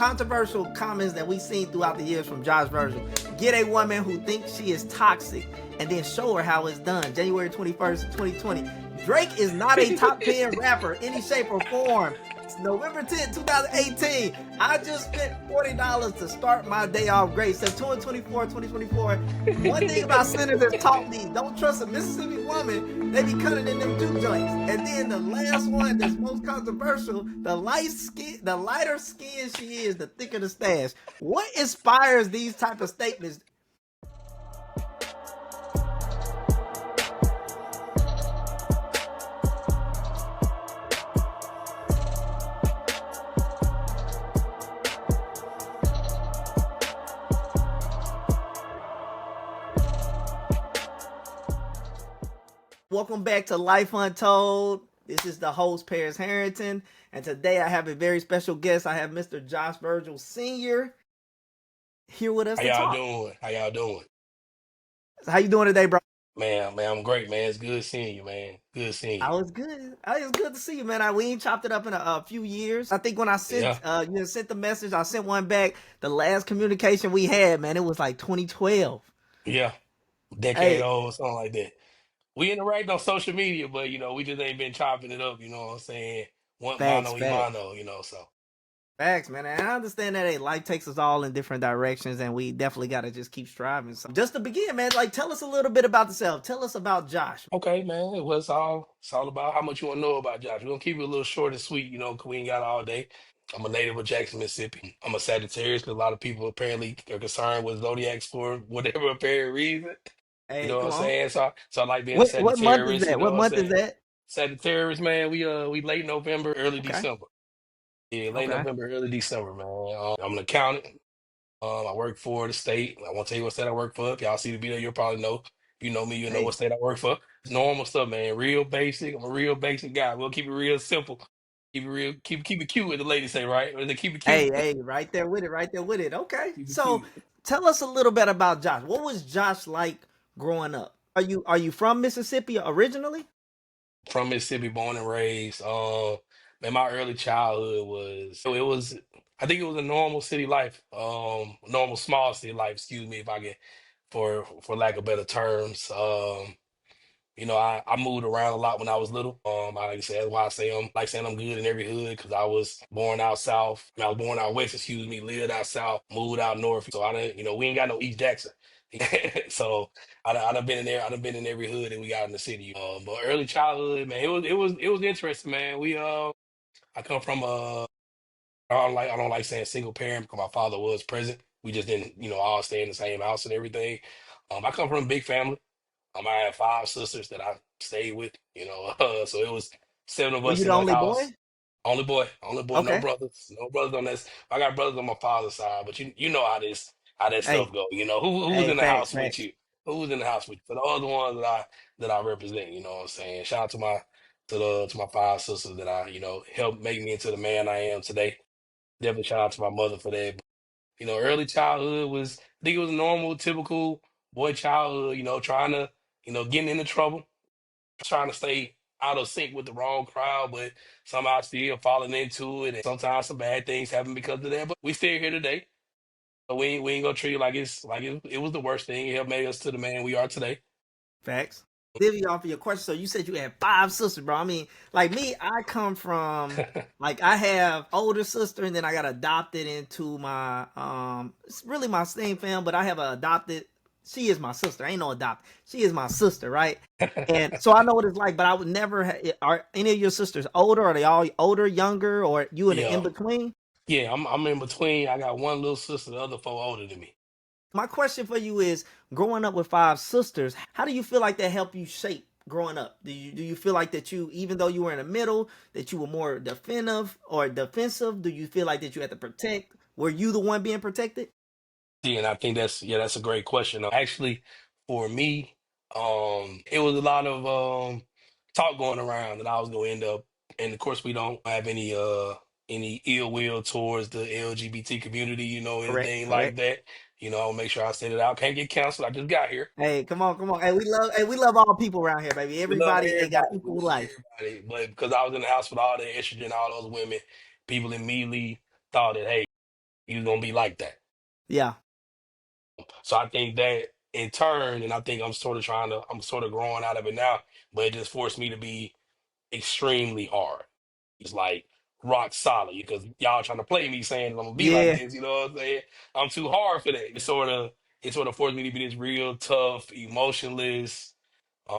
Controversial comments that we've seen throughout the years from Josh Virgil. Get a woman who thinks she is toxic and then show her how it's done. January 21st, 2020. Drake is not a top 10 rapper in any shape or form. It's November 10th, 2018. I just spent $40 to start my day off great. September 24, 2024. One thing about sinners has taught me, don't trust a Mississippi woman. They be cutting in them juke joints. And then the last one that's most controversial, the lighter skin she is, the thicker the stash. What inspires these type of statements? Welcome back to Life Untold. This is the host, Paris Harrington, and today I have a very special guest. I have Mr. Josh Virgil Sr. here with us How to y'all talk. doing? How y'all doing? So how you doing today, bro? Man, I'm great, man. It's good seeing you, man. Good seeing you. I was good. It was good to see you, man. We ain't chopped it up in a few years. I think when I sent Yeah, you sent the message, I sent one back. The last communication we had, man, it was like 2012. yeah. Decade Hey, old, something like that. We interact on social media, but we just ain't been chopping it up, you know what I'm saying? One facts, mano y facts. mano, so. Facts, man. And I understand that life takes us all in different directions, and we definitely got to just keep striving. So, just to begin, man, like tell us a little bit about yourself. Tell us about Josh. Okay, man. Well, it's all about how much you want to know about Josh. We're gonna keep it a little short and sweet, 'cause we ain't got all day. I'm a native of Jackson, Mississippi. I'm a Sagittarius because a lot of people apparently are concerned with zodiacs for whatever apparent reason. You Hey, know what come I'm on. saying? So I like being a What month is Sagittarius, you that? know What what I'm month is saying? that? Sagittarius, man, we late November, early Okay. December. Yeah, late Okay. November, early December, man. I'm an accountant. I work for the state. I won't tell you what state I work for. If y'all see the video, you'll probably know. If you know me, you'll know what Hey, state I work for. It's normal stuff, man. Real basic. I'm a real basic guy. We'll keep it real simple. Keep it real, keep it cute, what the ladies say, right? Or they keep it cute. hey, right there with it, right there with it. Okay. Keep it So, cute. tell us a little bit about Josh. What was Josh like growing up? Are you from Mississippi originally? From Mississippi, born and raised. Man, my early childhood was I think it was a normal city life, normal small city life, excuse me, if I can for lack of better terms. I moved around a lot when I was little. I like I said, that's why I say I'm like saying I'm good in every hood because I was born out south. I was born out west, excuse me, lived out south, moved out north. So I didn't, we ain't got no East Jackson. So I done been in there. I done been in every hood that we got in the city. But early childhood, man, it was interesting, man. I come from I don't like saying single parent because my father was present. We just didn't, all stay in the same house and everything. I come from a big family. I had five sisters that I stayed with, so it was seven of Were us you in the the only boy? house. Only boy, no Okay. brothers, no brothers on this. I got brothers on my father's side, but you know how that stuff Hey, go. Who's hey, in the facts, house with facts. you? Who's in the house with you? For the other ones that I represent, you know what I'm saying? Shout out to my five sisters that I, helped make me into the man I am today. Definitely shout out to my mother for that. Early childhood I think it was a normal, typical boy childhood, trying to, getting into trouble, trying to stay out of sync with the wrong crowd, but somehow still falling into it. And sometimes some bad things happen because of that. But we still here today. So we ain't gonna treat it like it was the worst thing. It helped make us to the man we are today. Facts. Divvy off of your question. So you said you had five sisters, bro. I mean, like me, I come from like I have older sister, and then I got adopted into my it's really my same fam, but I have a adopted. She is my sister. Ain't no adopt. She is my sister, right? And so I know what it's like, but I would never. Are any of your sisters older? Are they all older, younger, or you in the in Yeah. between? Yeah, I'm in between. I got one little sister, the other four older than me. My question for you is, growing up with five sisters, how do you feel like that helped you shape growing up? Do you feel like that you, even though you were in the middle, that you were more defensive or defensive? Do you feel like that you had to protect? Were you the one being protected? Yeah, and I think that's a great question. Actually, for me, it was a lot of talk going around that I was gonna end up, and of course we don't have any ill will towards the LGBT community, Correct, anything like correct. that. I'll make sure I say it out. Can't get canceled. I just got here. Hey, come on, come on. Hey, we love all people around here, baby. We love Everybody ain't got everybody. an We equal love life. everybody. But because I was in the house with all the estrogen, all those women, people immediately thought that, hey, He was gonna be like that. Yeah. So I think that in turn, and I think I'm sort of growing out of it now, but it just forced me to be extremely hard. It's like rock solid because y'all trying to play me saying I'm gonna be like Yeah. this, you know what I'm saying? I'm too hard for that. It sort of forced me to be this real tough, emotionless,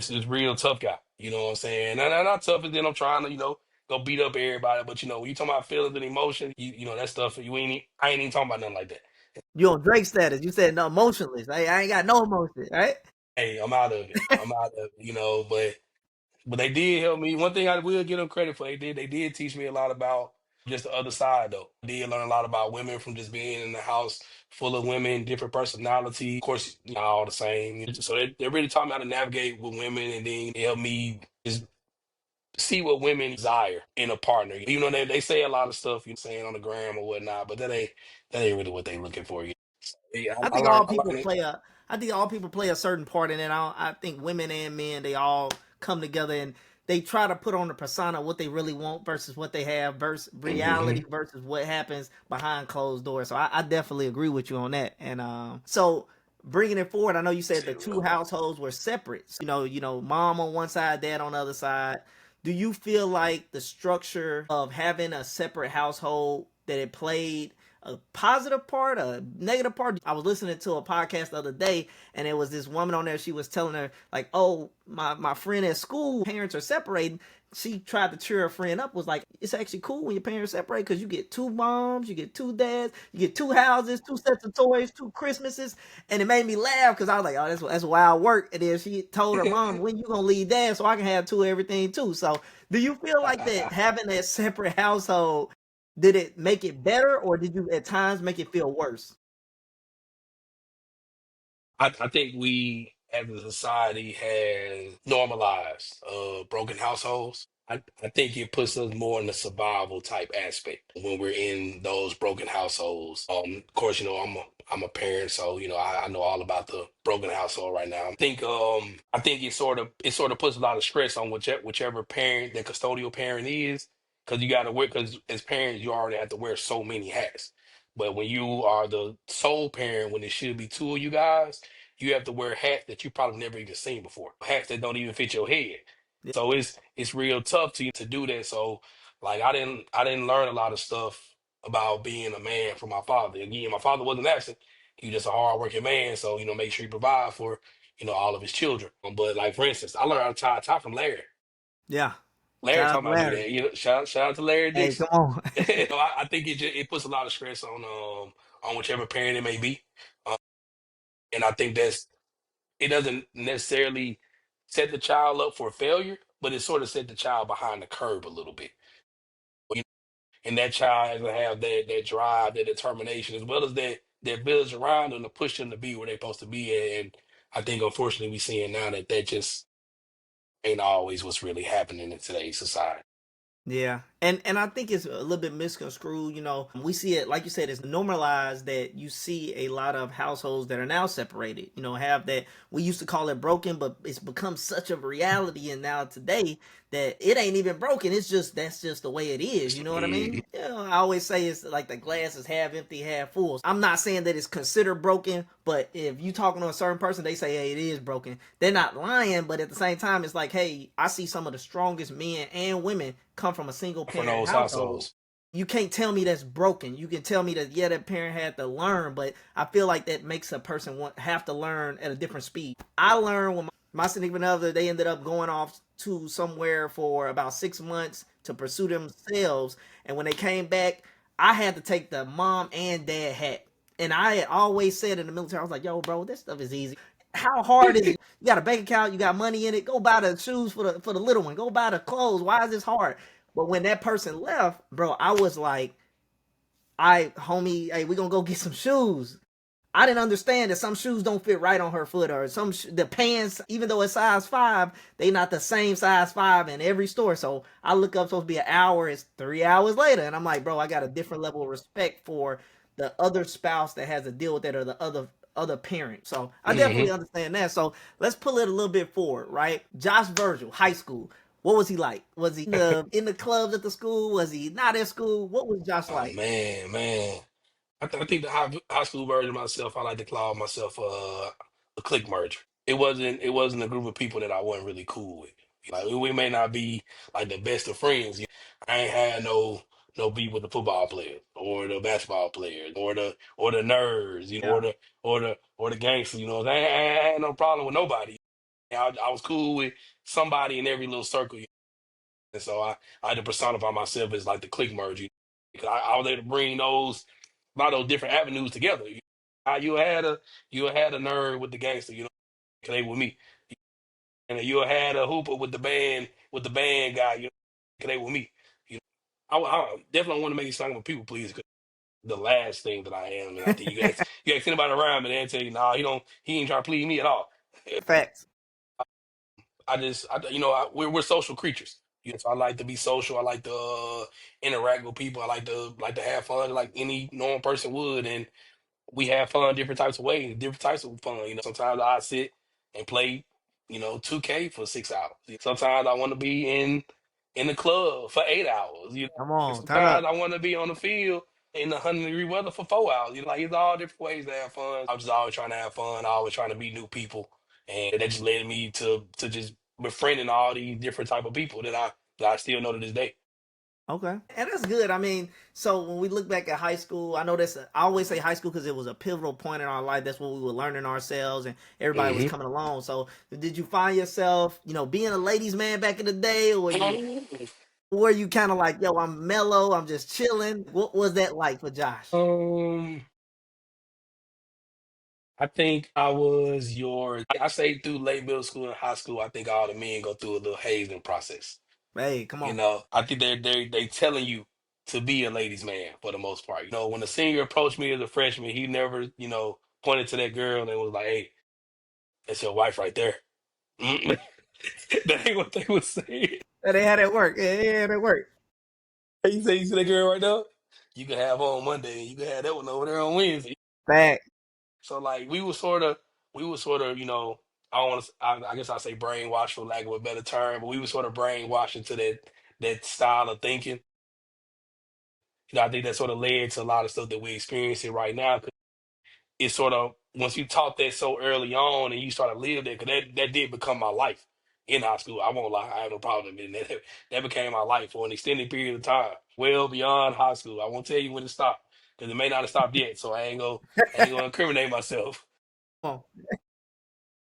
this real tough guy. You know what I'm saying? And I'm not tough, and then I'm trying to, go beat up everybody. But when you talking about feelings and emotion, that stuff. I ain't even talking about nothing like that. You on Drake status. You said no emotionless. I ain't got no emotion, right? Hey, I'm out of it. I'm out of it. But they did help me. One thing I will give them credit for, they did teach me a lot about just the other side though. I did learn a lot about women from just being in the house full of women, different personality. Of course, not all the same. So they really taught me how to navigate with women, and then they helped me just see what women desire in a partner. They say a lot of stuff you saying on the gram or whatnot, but that ain't really what they looking for. So, yeah, I I think learned all I people learned it. play a. I think all people play a certain part in it. I think women and men they all come together and they try to put on the persona what they really want versus what they have versus reality Hmm. versus what happens behind closed doors. So I definitely agree with you on that. And so bringing it forward, I know you said the two households were separate. So, mom on one side, dad on the other side. Do you feel like the structure of having a separate household that it played a positive part, a negative part? I was listening to a podcast the other day, and it was this woman on there. She was telling her like, "Oh, my friend at school, parents are separating." She tried to cheer her friend up. Was like, "It's actually cool when your parents separate because you get two moms, you get two dads, you get two houses, two sets of toys, two Christmases." And it made me laugh because I was like, "Oh, that's wild work." And then she told her mom, "When you gonna leave dad so I can have two of everything too?" So, do you feel like that having that separate household did it make it better, or did you at times make it feel worse? I think we as a society has normalized broken households. I think it puts us more in the survival type aspect when we're in those broken households. Of course, I'm a parent, so I know all about the broken household right now. I think it sort of puts a lot of stress on whichever parent the custodial parent is, because you got to wear because as parents you already have to wear so many hats. But when you are the sole parent, when it should be two of you guys, you have to wear hats that you probably never even seen before, hats that don't even fit your head. Yeah. So it's real tough to do that. So like I didn't learn a lot of stuff about being a man from my father. Again, my father wasn't absent. He was just a hardworking man. So make sure he provide for all of his children. But like for instance, I learned how to tie a tie from Larry. Yeah. Larry Shout out taught to me how to do Larry. that. Shout out to Larry Hey, Dixon. come on. I think it puts a lot of stress on whichever parent it may be. Um, and I think it doesn't necessarily set the child up for failure, but it sort of set the child behind the curve a little bit. You And that child has to have that drive, that determination, as well as that village around them to push them to be where they're supposed to be at. And I think unfortunately we seeing now that just ain't always what's really happening in today's society. Yeah. And I think it's a little bit misconstrued. We see it, like you said, it's normalized that you see a lot of households that are now separated, have that we used to call it broken, but it's become such a reality. And now today that it ain't even broken. It's just, that's just the way it is. You know what I Mhm. mean? I always say it's like the glass is half empty, half full. I'm not saying that it's considered broken, but if you talking to a certain person, they say, hey, it is broken. They're not lying, but at the same time, it's like, hey, I see some of the strongest men and women come from a single For parent those household. households. You can't tell me that's broken. You can tell me that yeah, that parent had to learn, but I feel like that makes a person have to learn at a different speed. I learned when my significant other, they ended up going off to somewhere for about 6 months to pursue themselves, and when they came back, I had to take the mom and dad hat. And I had always said in the military, I was like, yo, bro, this stuff is easy. How hard is it? You got a bank account, you got money in it. Go buy the shoes for the little one. Go buy the clothes. Why is this hard? But when that person left, bro, I was like, I homie, hey, we gonna go get some shoes. I didn't understand that some shoes don't fit right on her foot, or the pants, even though it's size 5, they not the same size 5 in every store. So I look up, supposed to be an hour, it's 3 hours later, and I'm like, bro, I got a different level of respect for the other spouse that has to deal with that, or the other parent. So I definitely Hmm. understand that. So let's pull it a little bit forward, right? Josh Virgil, high school. What was he like? Was he in the clubs at the school? Was he not at school? What was Josh Oh like? man, man. I think the high school version of myself, I like to call myself a clique merger. It wasn't a group of people that I wasn't really cool with. Like we may not be like the best of friends. I ain't had no beef with the football players or the basketball players or the nerds, Yeah. or the gangsters. I ain't had no problem with nobody. I was cool with somebody in every little circle. And so I had to personify myself as like the clique merge. Because I was able to bring a lot of those different avenues together. You had a nerd with the gangster, 'cause they with me. And you had a hooper with the band guy, 'cause they with me. You I definitely want to make it sound like a people please. 'Cause the last thing that I am, and I think you ask anybody around me, they'll tell you, nah, he ain't trying to please me at all. Facts. We're social creatures. So I like to be social. I like to interact with people. I like to have fun, like any normal person would. And we have fun different types of ways, different types of fun. Sometimes I sit and play, 2K for 6 hours. Sometimes I want to be in the club for 8 hours. Come on, turn Sometimes up. I want to be on the field in the 100-degree weather for 4 hours. Like it's all different ways to have fun. I'm just always trying to have fun, always trying to meet new people, and that just led me to just befriending all these different type of people that I still know to this day. Okay, and that's good. I mean, so when we look back at high school, I know I always say high school because it was a pivotal point in our life. That's when we were learning ourselves, and everybody was coming along. So, did you find yourself, being a ladies' man back in the day, or were you kind of like, yo, I'm mellow, I'm just chilling? What was that like for Josh? Um, I think I was I say through late middle school and high school. I think all the men go through a little hazing process. Hey, come on. I think they telling you to be a ladies' man for the most part. When the senior approached me as a freshman, he never, pointed to that girl and was like, "Hey, that's your wife right there." Mm. That ain't what they would say. Yeah, they had it work. Yeah, yeah, they work. Hey, you see that girl right there? You can have her on Monday, and you can have that one over there on Wednesday. Fact. So like we were sort of, I don't want to, I guess I say brainwashed for lack of a better term, but we were sort of brainwashed into that style of thinking. I think that sort of led to a lot of stuff that we experiencing right now. 'Cause it's sort of once you taught that so early on and you started living that, because that did become my life in high school. I won't lie, I have no problem admitting that. That became my life for an extended period of time, well beyond high school. I won't tell you when it stopped because it may not have stopped yet. So I ain't gonna incriminate myself. Come on.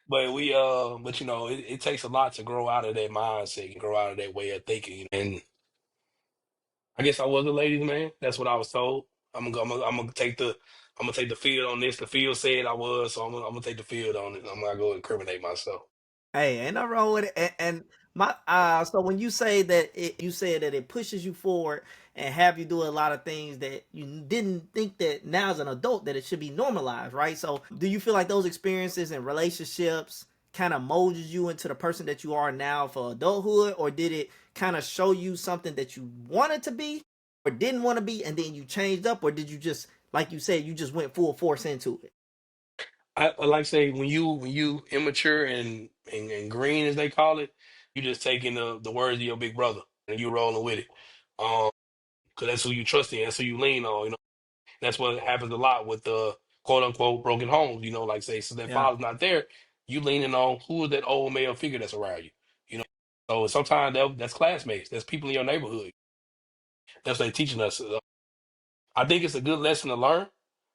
But it takes a lot to grow out of that mindset and grow out of that way of thinking. And I guess I was a ladies' man. That's what I was told. I'm gonna take the field on this. The field said I was, so I'm gonna take the field on it. I'm not gonna incriminate myself. Hey, ain't no wrong with it. And my so when you say that you said that it pushes you forward and have you do a lot of things that you didn't think that now as an adult that it should be normalized, right? So do you feel like those experiences and relationships kind of molded you into the person that you are now for adulthood, or did it kind of show you something that you wanted to be or didn't want to be, and then you changed up, or did you just like you said you just went full force into it? I like to say when you immature and green as they call it, you just taking the words of your big brother and you rolling with it. Because that's who you trust in, that's who you lean on. That's what happens a lot with the quote unquote broken homes. Like say, so that Yeah. father's not there, you leaning on who is that old male figure that's around you. You know, so sometimes that's classmates, that's people in your neighborhood. That's what they're teaching us. I think it's a good lesson to learn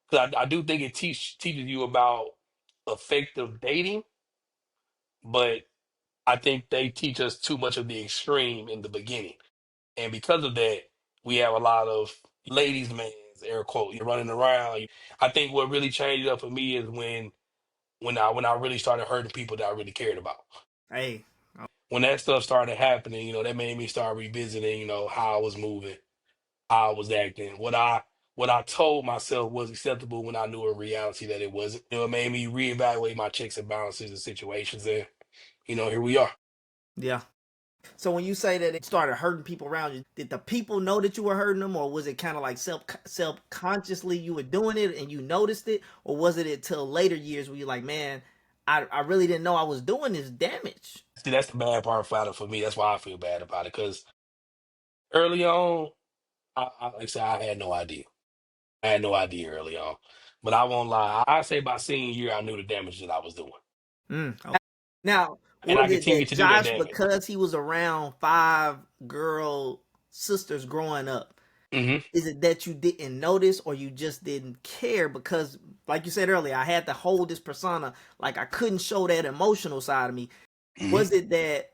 because I do think it teaches you about effective dating, but I think they teach us too much of the extreme in the beginning, and because of that, we have a lot of ladies' man, air quote, you're running around. I think what really changed it up for me is when I really started hurting people that I really cared about. Hey. When that stuff started happening, that made me start revisiting, how I was moving, how I was acting, what I told myself was acceptable when I knew in reality that it wasn't. It made me reevaluate my checks and balances and situations, and here we are. Yeah. So when you say that it started hurting people around you, did the people know that you were hurting them, or was it kind of like self consciously you were doing it and you noticed it, or was it until later years where you're like, man, I really didn't know I was doing this damage? See, that's the bad part about it for me. That's why I feel bad about it because early on, like I said, I had no idea. I had no idea early on. But I won't lie. I say by senior year, I knew the damage that I was doing. Okay. Now, And I was it continued that to do that Josh, damage. because he was around five girl sisters growing up, Hmm. is it that you didn't notice or you just didn't care? Because, like you said earlier, I had to hold this persona, like I couldn't show that emotional side of me. Hmm. Was it that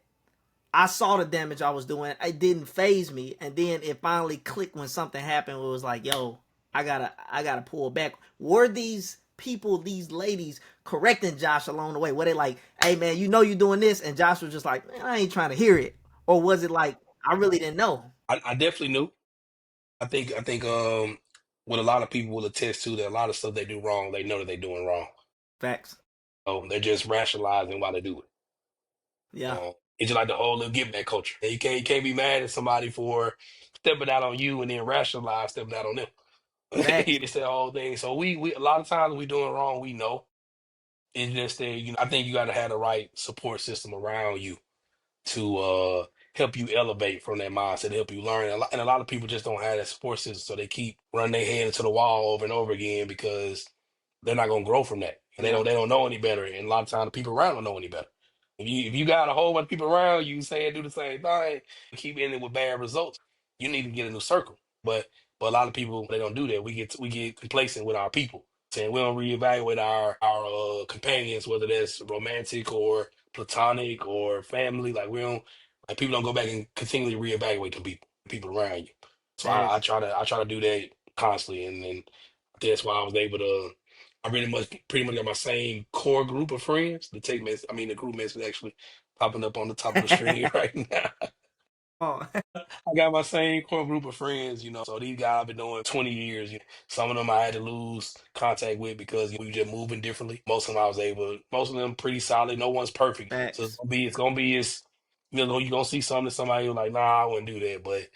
I saw the damage I was doing, it didn't phase me, and then it finally clicked when something happened where it was like, yo, I gotta pull back? Were these people, these ladies, correcting Josh along the way? Were they like, hey man, you know you're doing this, and Josh was just like, man, I ain't trying to hear it? Or was it like, I really didn't know? I definitely knew. I think what a lot of people will attest to that a lot of stuff they do wrong, they know that they're doing wrong. Facts. They're just rationalizing why they do it. Yeah. It's just like the whole little give back culture. You can't be mad at somebody for stepping out on you and then rationalize stepping out on them. Facts. It's that whole thing. So we a lot of times we doing wrong, we know. It's just that I think you got to have the right support system around you to help you elevate from that mindset, help you learn. And a lot of people just don't have that support system, so they keep running their head into the wall over and over again because they're not gonna grow from that. And they Yeah. don't know any better. And a lot of times the people around don't know any better. If you got a whole bunch of people around you saying do the same thing, keep ending with bad results, you need to get a new circle. But a lot of people they don't do that. We get complacent with our people. Saying we don't reevaluate our companions, whether that's romantic or platonic or family. Like we don't like people don't go back and continually reevaluate the people around you. So I Facts. try to do that constantly, and that's why I was able to. I pretty much got my same core group of friends. The group message actually popping up on the top of the screen right now. Oh. I got my same core group of friends, So these guys I've been doing 20 years. Some of them I had to lose contact with because we were just moving differently. Most of them pretty solid. No one's perfect. So Facts. you're gonna see something somebody who's like, nah, I wouldn't do that. But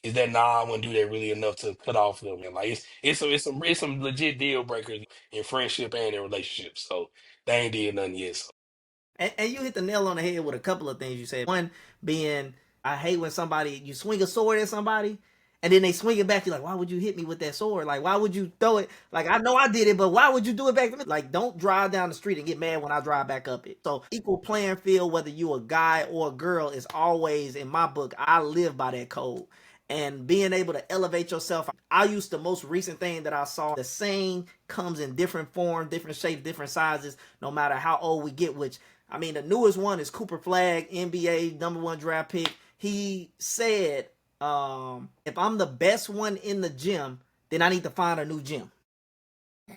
is that nah, I wouldn't do that really enough to cut off them? And like it's some legit deal breakers in friendship and in relationships. So they ain't did nothing yet. So. And you hit the nail on the head with a couple of things you said. One being, I hate when somebody, you swing a sword at somebody and then they swing it back. You're like, why would you hit me with that sword? Like, why would you throw it? Like, I know I did it, but why would you do it back to me? Like, don't drive down the street and get mad when I drive back up it. So, equal playing field, whether you a guy or a girl, is always, in my book, I live by that code. And being able to elevate yourself. I used the most recent thing that I saw. The saying comes in different forms, different shapes, different sizes, no matter how old we get, which, I mean, the newest one is Cooper Flag, NBA #1 draft pick. He said, if I'm the best one in the gym, then I need to find a new gym.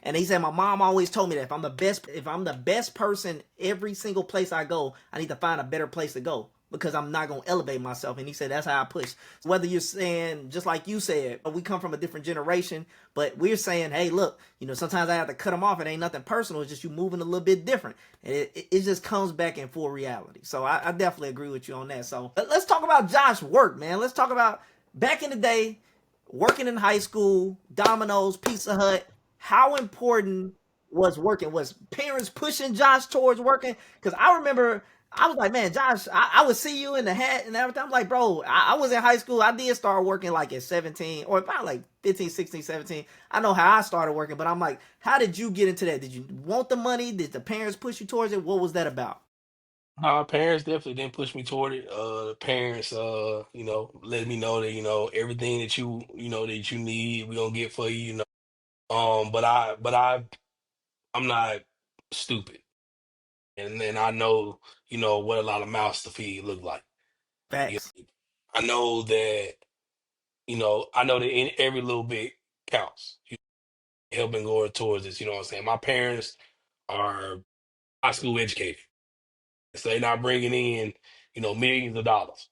And he said, my mom always told me that if I'm the best person every single place I go, I need to find a better place to go because I'm not going to elevate myself. And he said, that's how I push. Whether you're saying, just like you said, we come from a different generation, but we're saying, hey, look, sometimes I have to cut them off. It ain't nothing personal. It's just you moving a little bit different. And it just comes back in full reality. So I definitely agree with you on that. So let's talk about Josh's work, man. Let's talk about back in the day, working in high school, Domino's, Pizza Hut. How important was working? Was parents pushing Josh towards working? Because I remember I was like, man, Josh, I would see you in the hat and everything. I'm like, bro, I was in high school. I did start working like at 17 or about like 15, 16, 17. I know how I started working, but I'm like, how did you get into that? Did you want the money? Did the parents push you towards it? What was that about? My parents definitely didn't push me toward it. Parents, let me know that everything that you need, we gonna get for you. I'm not stupid, and then I know what a lot of mouths to feed look like. You Facts. I know that every little bit counts. Helping going towards this, you know what I'm saying. My parents are high school educated, so they're not bringing in millions of dollars.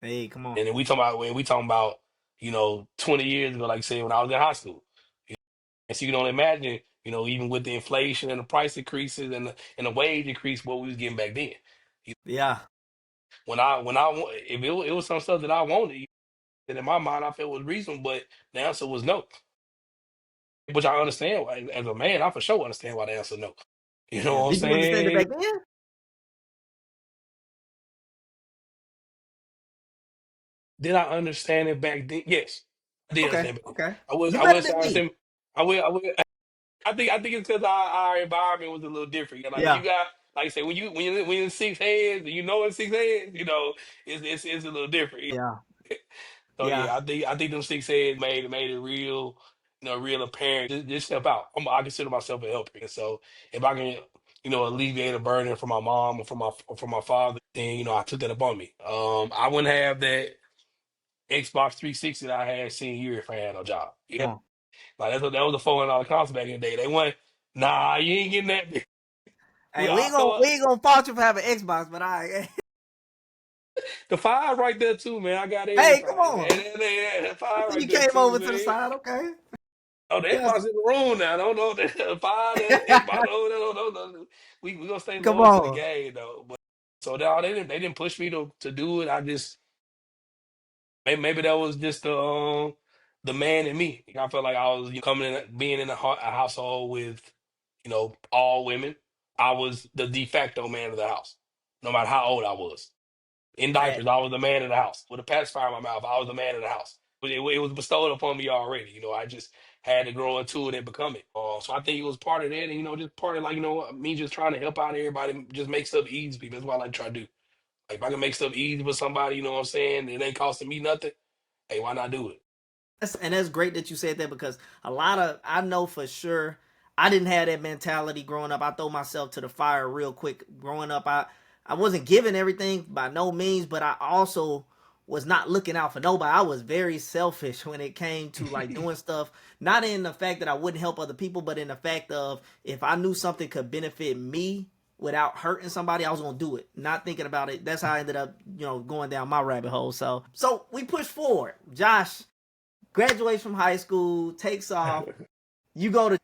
Hey, come on. And then we talking about 20 years ago, like I said, when I was in high school. And so you don't imagine, even with the inflation and the price increases and the wage increase, what we was getting back then. Yeah. If it was some stuff that I wanted, and in my mind I felt was reasonable, but the answer was no. Which I understand as a man, I for sure understand why the answer no. You know Yeah. what I'm Did you understand it saying? back then? Did I understand it back then? Yes, I did Okay. understand it back then. Okay. I was You I better was than me. understand. I will. I think it's because our environment was a little different. Like when you Yeah, got, like I say, when you're in six heads, and you know it's six heads, it's a little different. yeah, So yeah. yeah, I think them six heads made it real, real apparent. Just step out. I consider myself a helper, and so if I can, alleviate a burden from my mom or from my father, then I took that upon me. I wouldn't have that Xbox 360 that I had senior year if I had no job. Come on. Like that was a $400 console back in the day. They went, nah, you ain't getting that. Hey, we I ain't gonna thought we ain't gonna fault you for having Xbox, but I the five right there too, man. I got hey, come everything, man. on. That I five see right you there came too, over to the man. side. Okay. Oh, the Yes. Xbox in the room now. Don't know that five, that Xbox. No. We gonna stay Come loyal to the on. game though. But so no, they didn't push me to do it. I just maybe that was just the man in me. I felt like I was coming in, being in a household with all women. I was the de facto man of the house, no matter how old I was. In Hey, diapers, I was the man of the house. With a pacifier in my mouth, I was the man of the house. It was bestowed upon me already. I just had to grow into it and become it. So I think it was part of that, and just part of like me just trying to help out everybody, just make stuff easy for people. That's what I like to try to do. Like if I can make stuff easy for somebody, you know what I'm saying, it ain't costing me nothing. Hey, why not do it? that's great that you said that because a lot of I know for sure I didn't have that mentality growing up. I throw myself to the fire real quick. Growing up, I wasn't given everything by no means, but I also was not looking out for nobody. I was very selfish when it came to like doing stuff, not in the fact that I wouldn't help other people, but in the fact of if I knew something could benefit me without hurting somebody, I was gonna do it. Not thinking about it. That's how I ended up, going down my rabbit hole. So we push forward. Josh graduates from high school, takes off. You go to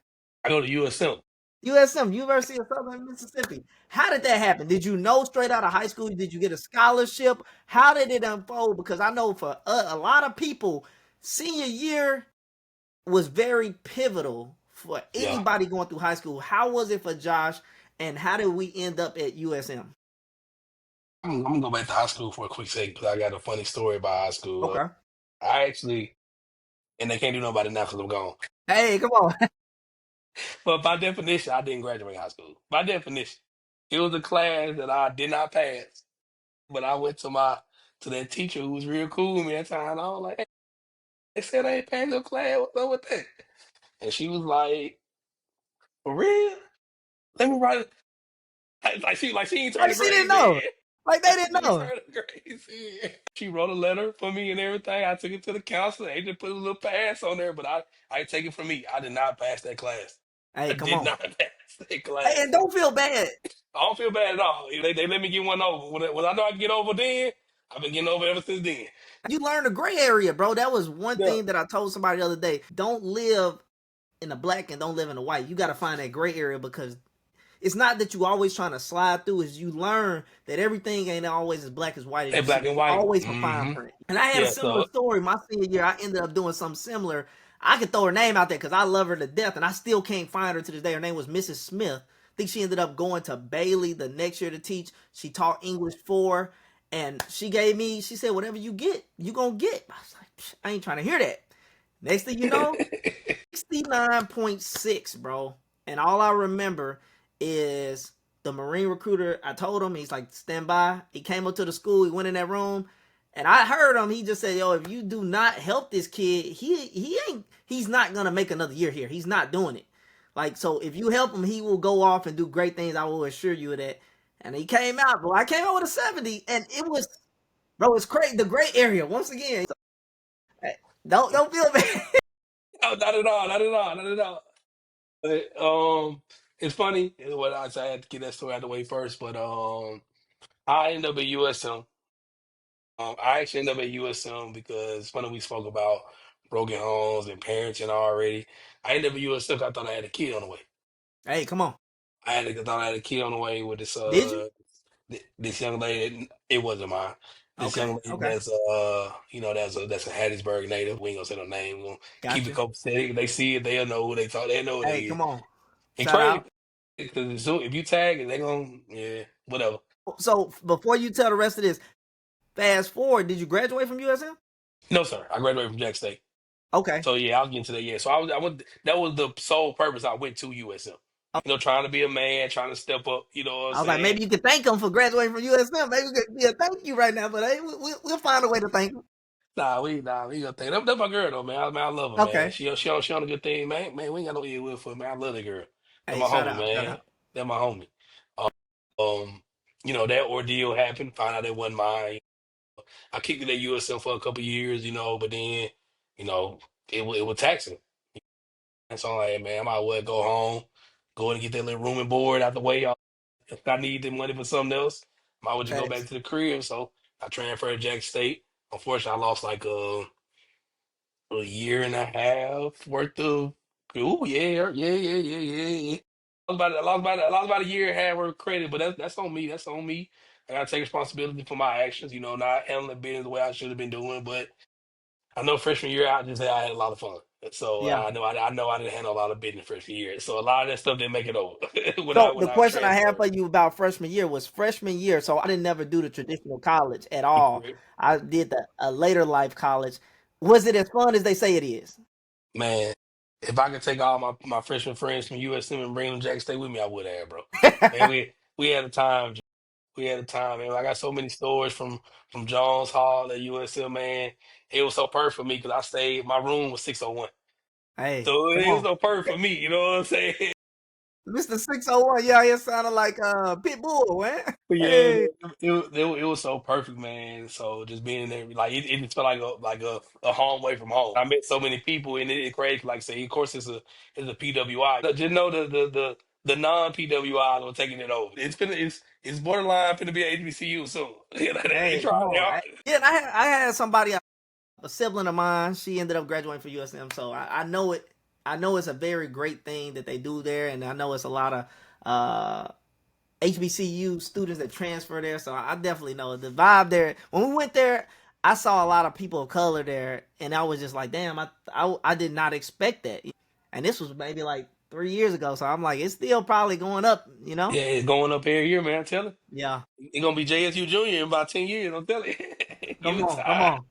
I go to USM. USM, University of Southern Mississippi. How did that happen? Did you know straight out of high school? Did you get a scholarship? How did it unfold? Because I know for a lot of people, senior year was very pivotal for Yeah. anybody going through high school. How was it for Josh? And how did we end up at USM? I'm gonna go back to high school for a quick second because I got a funny story about high school. Okay. I actually, and they can't do nobody now because I'm gone. Hey, come on. But by definition, I didn't graduate high school. By definition, it was a class that I did not pass. But I went to that teacher who was real cool with me at the time. And I was like, hey, they said I ain't passed your class. What's up with that? And she was like, for real? Let me write it. Like she ain't turn Like the she didn't grades know. in. Like they Like didn't she ain't know. turn the grades in. She wrote a letter for me and everything. I took it to the counselor. They just put a little pass on there, but I take it from me. I did not pass that class. Hey, I come did on. not pass that Hey, and class. don't feel bad. I don't feel bad at all. They let me get one over. When I know I can get over then, I've been getting over ever since then. You learn the gray area, bro. That was one Yeah. thing that I told somebody the other day. Don't live in the black and don't live in the white. You got to find that gray area because it's not that you always trying to slide through. Is you learn that everything ain't always as black as white as They you see. black It's and white. always some fine Hmm. print. And I had a Yeah, similar so story. My senior year, I ended up doing something similar. I could throw her name out there because I love her to death, and I still can't find her to this day. Her name was Mrs. Smith. I think she ended up going to Bailey the next year to teach. She taught English 4, and she said, whatever you get, you gonna get. I was like, I ain't trying to hear that. Next thing you know, 69.6, bro. And all I remember is the Marine recruiter. I told him, he's like, stand by. He came up to the school, he went in that room, and I heard him. He just said, yo, if you do not help this kid, he's not gonna make another year here. He's not doing it. Like, so if you help him, he will go off and do great things. I will assure you of that. And he came out, bro. I came out with a 70, and it was, bro, it's crazy. The gray area, once again. Don't feel bad. no, not at all, not at all, not at all. But it's funny. What I had to get that story out of the way first, but I ended up at USM. I actually ended up at USM because it's funny we spoke about broken homes and parenting already. I ended up at USM 'cause I thought I had a kid on the way. Hey, come on. I thought I had a kid on the way with this Did you? this young lady. It wasn't mine. This Okay. young lady Okay. that's a Hattiesburg native. We ain't gonna say no name. We're gonna keep it Gotcha. copacetic. They see it, they'll know who they talk. They know who they Hey, is. come on. And Shout crazy out. because if you tag it, they gonna whatever. So before you tell the rest of this, fast forward. Did you graduate from USM? No sir, I graduated from Jack State. Okay. So yeah, I was getting to that. Yeah, so I went. That was the sole purpose I went to USM. Trying to be a man, trying to step up. You know what I'm I was like, saying? maybe you could thank him for graduating from USM. Maybe it could be a thank you right now, but hey, we'll find a way to thank him. We gonna think that's my girl though, man. I love her, man. Okay. She on a good thing, man. Man, we ain't got no ill will for her, man. I love that girl. That's Hey, my shout homie, out, shout man. out. That's my homie. Um, that ordeal happened. Found out it wasn't mine. I kicked it at USM for a couple years, but then, you know, it was taxing. And so I'm like, "Hey, man, I might as well go home, go and get that little room and board out the way. If I need the money for something else, might as well just go back Facts. to the crib." So I transferred to Jackson State. Unfortunately, I lost like a year and a half worth of. Oh yeah, yeah, yeah, yeah, yeah, yeah. I lost about a year and a half worth of credit, but that's on me. That's on me. I gotta take responsibility for my actions. Not handling business the way I should have been doing. But I know freshman year, I just say I had a lot of fun. So Yeah. I know I didn't handle a lot of business freshman year. So a lot of that stuff didn't make it over when I So when the I question I have for transferred. you about freshman year was freshman year. So I didn't never do the traditional college at all. I did the a later life college. Was it as fun as they say it is? Man, if I could take all my freshman friends from USM and bring them to Jackson State with me, I would have, bro. Man, we had a time. We had a time, man. I got so many stories from Jones Hall at USM, man. It was so perfect for me because I stayed. My room was 601, Hey, so come it was on. so perfect for me. You know what I'm saying? Mr. 601, yeah, it sounded like Pitbull, man. But yeah, Hey, man, it was so perfect, man. So just being there, like it just felt like a home away from home. I met so many people, and it's crazy. Like I say, of course, it's a PWI. Just know the non PWI are taking it over. It's borderline finna be a HBCU soon. They hey, come trying on. hard. Yeah, and I had somebody, a sibling of mine. She ended up graduating from USM, so I know it. I know it's a very great thing that they do there, and I know it's a lot of HBCU students that transfer there. So I definitely know the vibe there. When we went there, I saw a lot of people of color there, and I was just like, damn, I did not expect that. And this was maybe like 3 years ago, so I'm like, it's still probably going up, you know? Yeah, it's going up every year, man. I'm telling Yeah. you. It's gonna be JSU Junior in about 10 years. I'm telling you. Give Come it on, come time. on.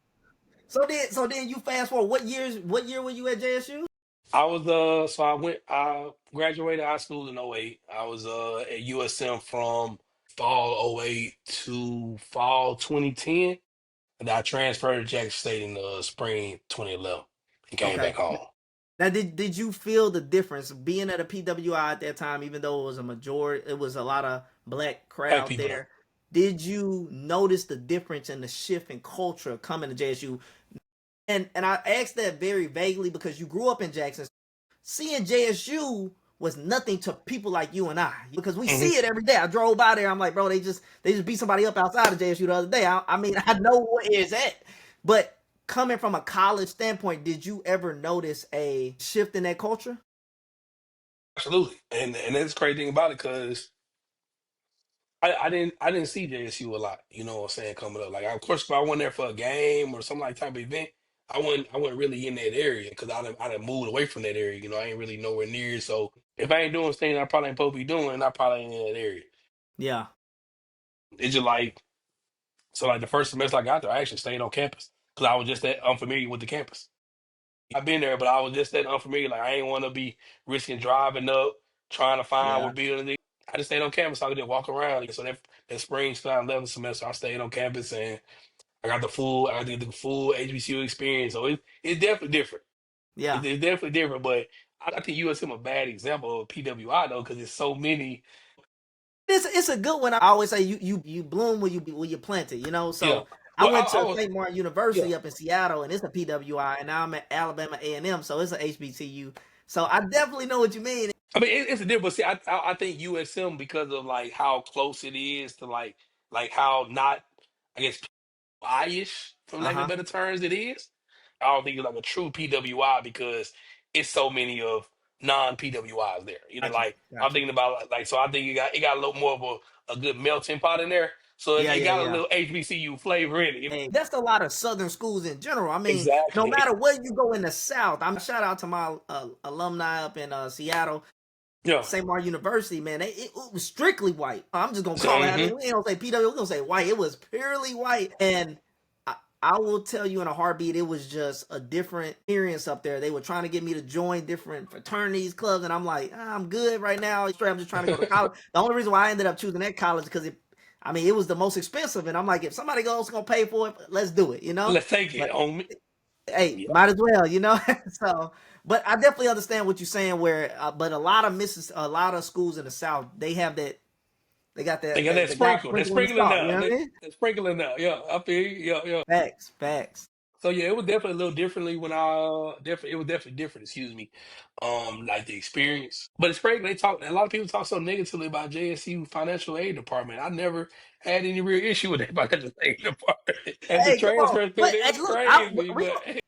So then you fast forward. What year were you at JSU? I graduated high school in '08. I was at USM from fall '08 to fall 2010. And I transferred to Jackson State in spring 2011 and came Okay. back home. Now, did you feel the difference being at a PWI at that time, even though it was a majority, it was a lot of black Black crowd people there. there? Did you notice the difference in the shift in culture coming to JSU? And I asked that very vaguely because you grew up in Jackson. Seeing JSU was nothing to people like you and I because we Hmm. see it every day. I drove by there. I'm like, bro, they just beat somebody up outside of JSU the other day. I mean, I know what is that, but coming from a college standpoint, did you ever notice a shift in that culture? Absolutely. And that's the crazy thing about it because I didn't see JSU a lot, you know what I'm saying, coming up. Like of course if I went there for a game or some like type of event, I wasn't really in that area because I done moved away from that area. I ain't really nowhere near. So if I ain't doing things I probably ain't supposed to be doing, I probably ain't in that area. Yeah, It's just like so like the first semester I got there, I actually stayed on campus because I was just that unfamiliar with the campus. I've been there, but I was just that unfamiliar. Like I ain't want to be risking driving up, trying to find yeah, what building. I just stayed on campus. So I could just walk around. So that spring, 2011 semester, I stayed on campus and I got the full HBCU experience. So it's definitely different. yeah. It's definitely different. But I think USM a bad example of PWI though, because there's so many. It's a good one. I always say you bloom where you plant it. Yeah. So I Well, went I to was. St. Martin Yeah. University up in Seattle, and it's a PWI, and now I'm at Alabama A&M, so it's a HBCU. So I definitely know what you mean. I mean, it's a difference. See, I think USM because of like how close it is to like how not I guess ish from Uh lack of huh. better terms it is. I don't think it's like a true PWI because it's so many of non PWIs there. Got you. Like I'm Got you. thinking about like so I think it got a little more of a good melting pot in there. So it, Yeah, it yeah, got a yeah. little HBCU flavor in it. Hey, that's a lot of Southern schools in general. I mean, no Exactly. matter where you go in the South, I'm shout out to my alumni up in Seattle, Yeah. St. Martin University. Man, it was strictly white. I'm just gonna call it. I Hmm. mean, we don't say PW, we gonna say white. It was purely white, and I will tell you in a heartbeat, it was just a different experience up there. They were trying to get me to join different fraternities, clubs, and I'm like, I'm good right now. I'm just trying to go to college. The only reason why I ended up choosing that college because it was the most expensive, and I'm like, if somebody else gonna pay for it, let's do it, you know. Let's take it But on me. hey, Yep. might as well, you know. So, but I definitely understand what you're saying. But a lot of schools in the South, they have that. They got They that. got that They got sprinkle. That sprinkle in the sprinkling salt. You now. know what I mean? That sprinkling now. Yeah, I feel you. Yeah, yeah. Facts, facts. So yeah, it was definitely a little differently when I definitely it was definitely different. Excuse me, like the experience. But it's great. They talk. A lot of people talk so negatively about JSU financial aid department. I never had any real issue with that financial aid department. And the Hey, come on. transfer through But there hey, was look, crazy. we But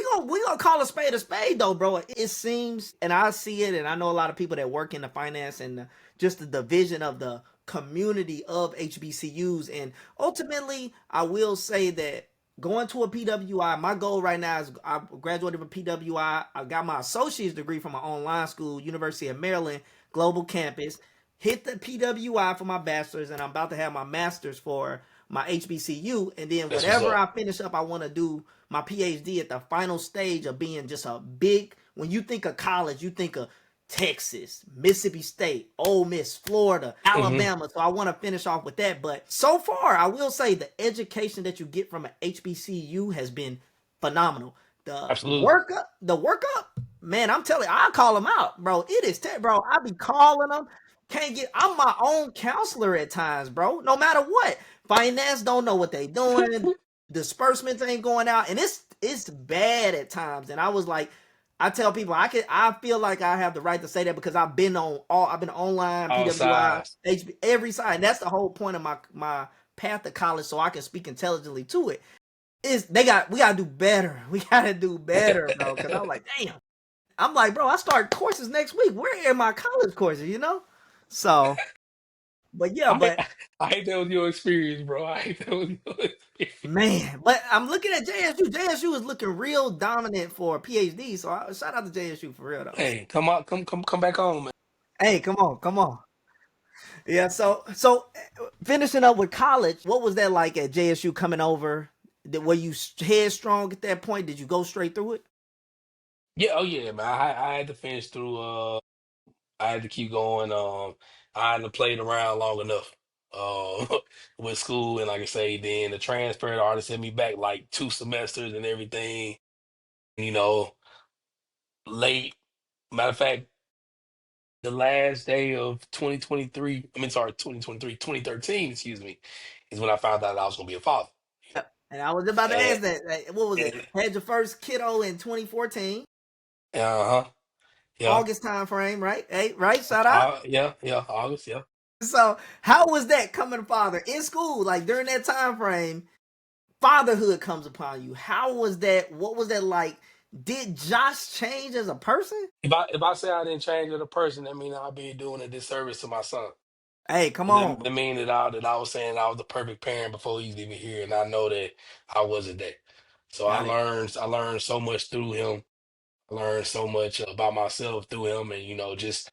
gonna we gonna call a spade though, bro. It seems, and I see it, and I know a lot of people that work in the finance and just the division of the community of HBCUs, and ultimately, I will say that going to a PWI, my goal right now is I graduated from PWI. I got my associate's degree from my online school, University of Maryland Global Campus. Hit the PWI for my bachelor's, and I'm about to have my master's for my HBCU, and then that's what's whatever up. I finish up, I want to do my PhD at the final stage of being just a big. When you think of college, you think of Texas, Mississippi State, Ole Miss, Florida, Hmm. Alabama. So I want to finish off with that. But so far, I will say the education that you get from an HBCU has been phenomenal. Absolutely. The workup, man. I'm telling you, I call them out, bro. It is, bro. I be calling them. Can't get. I'm my own counselor at times, bro. No matter what, finance don't know what they doing. Disbursements ain't going out, and it's bad at times. And I was like, I tell people I feel like I have the right to say that because I've been online All PWI sides. every side. And that's the whole point of my path to college, so I can speak intelligently to it. Is we gotta do better. We gotta do better, bro. Because I was like, damn. I'm like, bro, I start courses next week. Where are my college courses? You know. So, but yeah, I but I hate that was your experience, bro. I hate that was your experience. man, but I'm looking at JSU. JSU is looking real dominant for a PhD. So shout out to JSU for real though. Hey, come on, come back home, man. Hey, come on, come on. Yeah. So finishing up with college, what was that like at JSU coming over? Were you headstrong at that point? Did you go straight through it? Yeah, oh yeah, man. I had to finish through. I had to keep going. I hadn't played around long enough with school, and like I say, then the transfer already sent me back like 2 semesters and everything. You know, late. Matter of fact, the last day of 2023. I mean, sorry, 2023, 2013. Excuse me, is when I found out I was gonna be a father. And I was about to And, ask that. What was it? and Had your first kiddo in 2014, uh-huh, yeah, August time frame, right? Hey, right? Shout out. yeah, yeah, August, yeah. So, how was that coming father in school? Like during that time frame, fatherhood comes upon you. How was that? What was that like? Did Josh change as a person? If I say I didn't change as a person, that means I'll be doing a disservice to my son. Hey, come That, on. that mean that I was saying I was the perfect parent before he's even here, and I know that I wasn't that. So Got it. I learned so much through him. I learned so much about myself through him, and just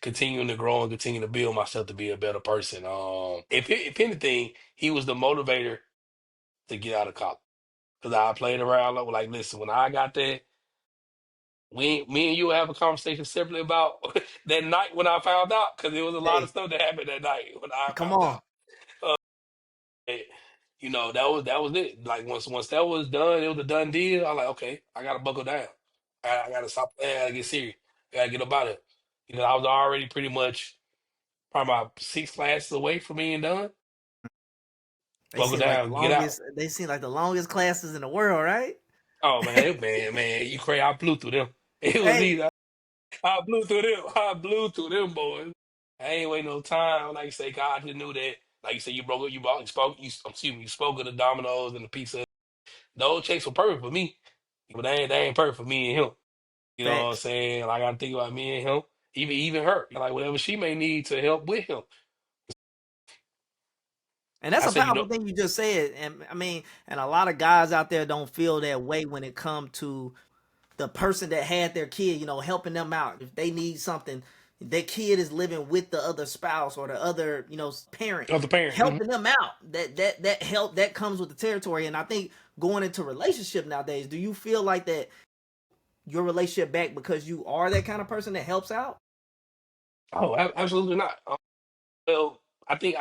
continuing to grow and continue to build myself to be a better person. If anything, he was the motivator to get out of college because I played around like, listen, when I got there, me and you have a conversation separately about that night when I found out because there was a lot of Hey, stuff that happened that night when I come found on. out. And, that was it. Like once that was done, it was a done deal. I'm like, okay, I gotta buckle down. I gotta stop playing. I gotta get serious. I gotta get up out of it. I was already pretty much probably about 6 classes away from being done. Buckle down, get out. They seem like the longest classes in the world, right? Oh man, you crazy. I blew through them. It was Hey, easy. I blew through them. I blew through them boys. I ain't wait no time. Like you say, God just knew that. Like you said, you spoke, excuse me, you spoke of the dominoes and the pizza. Those checks were perfect for me, but they ain't perfect for me and him. You know what I'm facts. saying? Like I think about me and him, even her, like whatever she may need to help with him. And that's I a said, powerful thing you just said. And I mean, and a lot of guys out there don't feel that way when it comes to the person that had their kid, helping them out. If they need something, that kid is living with the other spouse or the other, parent, Of the parent. helping them out. That help that comes with the territory. And I think going into relationship nowadays, do you feel like that your relationship back because you are that kind of person that helps out? Oh, absolutely not. Well, I think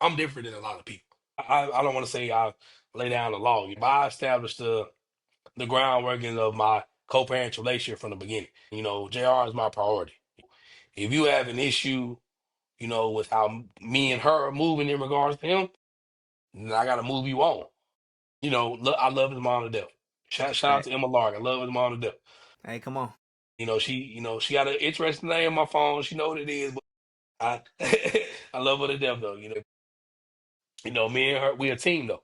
I'm different than a lot of people. I don't want to say I lay down the law, but I established the groundwork of my co-parent relationship from the beginning. JR is my priority. If you have an issue, with how me and her are moving in regards to him, then I got to move you on. I love his mom to death. Shout out Right. to Emma Lark. I love his mom to death. Hey, come on. She got an interesting name on my phone. She know what it is, but I I love her to death though. Me and her, we a team though.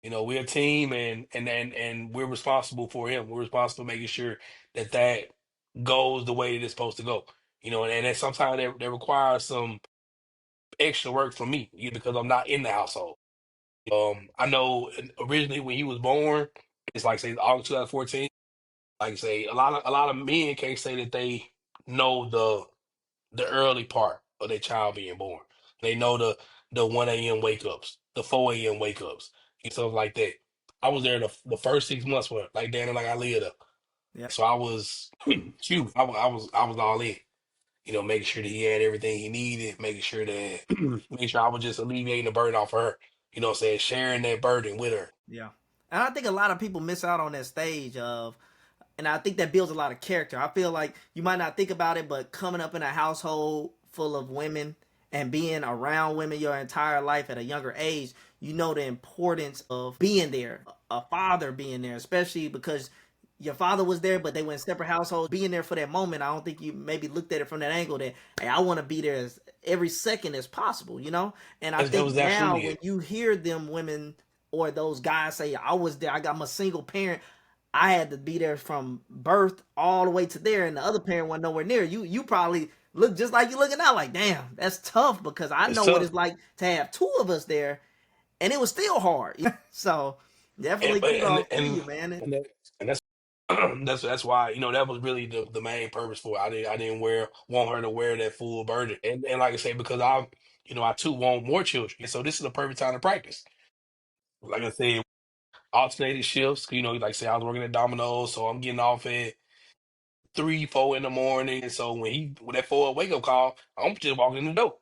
We're a team, and we're responsible for him. We're responsible for making sure that goes the way that it's supposed to go. And then sometimes that requires some extra work from me, because I'm not in the household. I know originally when he was born, it's like say August 2014. Like say a lot of men can't say that they know the early part of their child being born. They know the 1 a.m. wake ups, the 4 a.m. wake ups, and stuff like that. I was there the first 6 months with her, like Danny, like I lived up. Yeah. So I was shoot, I was all in. Making sure that he had everything he needed, making sure that making sure I was just alleviating the burden off of her. What I'm saying, sharing that burden with her. Yeah. And I think a lot of people miss out on that stage of, and I think that builds a lot of character. I feel like you might not think about it, but coming up in a household full of women and being around women your entire life at a younger age, you know the importance of being there, a father being there, especially because your father was there, but they went separate households. Being there for that moment, I don't think you maybe looked at it from that angle that, hey, I want to be there as every second as possible. And I That think was now absolutely when it. you hear them women or those guys say, I was there, I got my single parent, I had to be there from birth all the way to there, and the other parent wasn't nowhere near. You probably look just like you looking now, like, damn, that's tough because I It's know what tough, it's like to have two of us there, and it was still hard. So and definitely but kudos to you, man. and that's that's why that was really the main purpose for it. I didn't want her to wear that full burden, and like I say, because I too want more children, so this is the perfect time to practice. Like I said, alternated shifts. Like I say, I was working at Domino's, so I'm getting off at 3, 4 in the morning. And so when that 4 wake up call, I'm just walking in the door.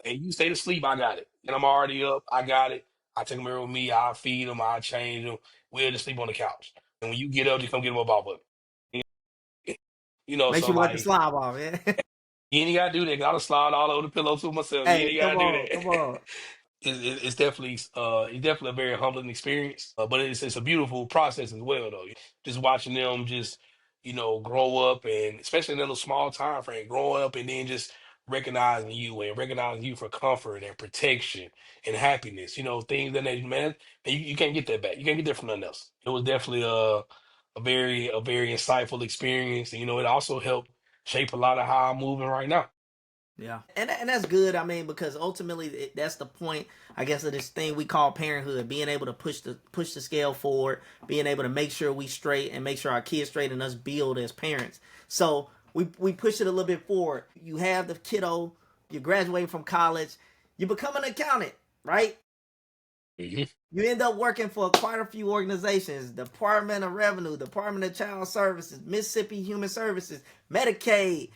And you stay to sleep, I got it. And I'm already up, I got it. I take them here with me, I feed them, I change them. We'll just sleep on the couch. And when you get up, just come get them up off of it. Make So sure you wipe the like slob off, man. you ain't gotta do that. 'Cause I done slide all over the pillow to myself. You Hey, ain't come gotta do on, come that. on. It's definitely a very humbling experience, but it's a beautiful process as well though. Just watching them just grow up, and especially in that little small time frame, growing up and then just recognizing you for comfort and protection and happiness. Things that man, you can't get that back. You can't get that from nothing else. It was definitely a very insightful experience, and it also helped shape a lot of how I'm moving right now. Yeah, and that's good. I mean, because ultimately that's the point, I guess, of this thing we call parenthood: being able to push the scale forward, being able to make sure we straight and make sure our kids straight, and us build as parents. So we push it a little bit forward. You have the kiddo, you graduate from college, you become an accountant, right? Mhm. You end up working for quite a few organizations: Department of Revenue, Department of Child Services, Mississippi Human Services, Medicaid.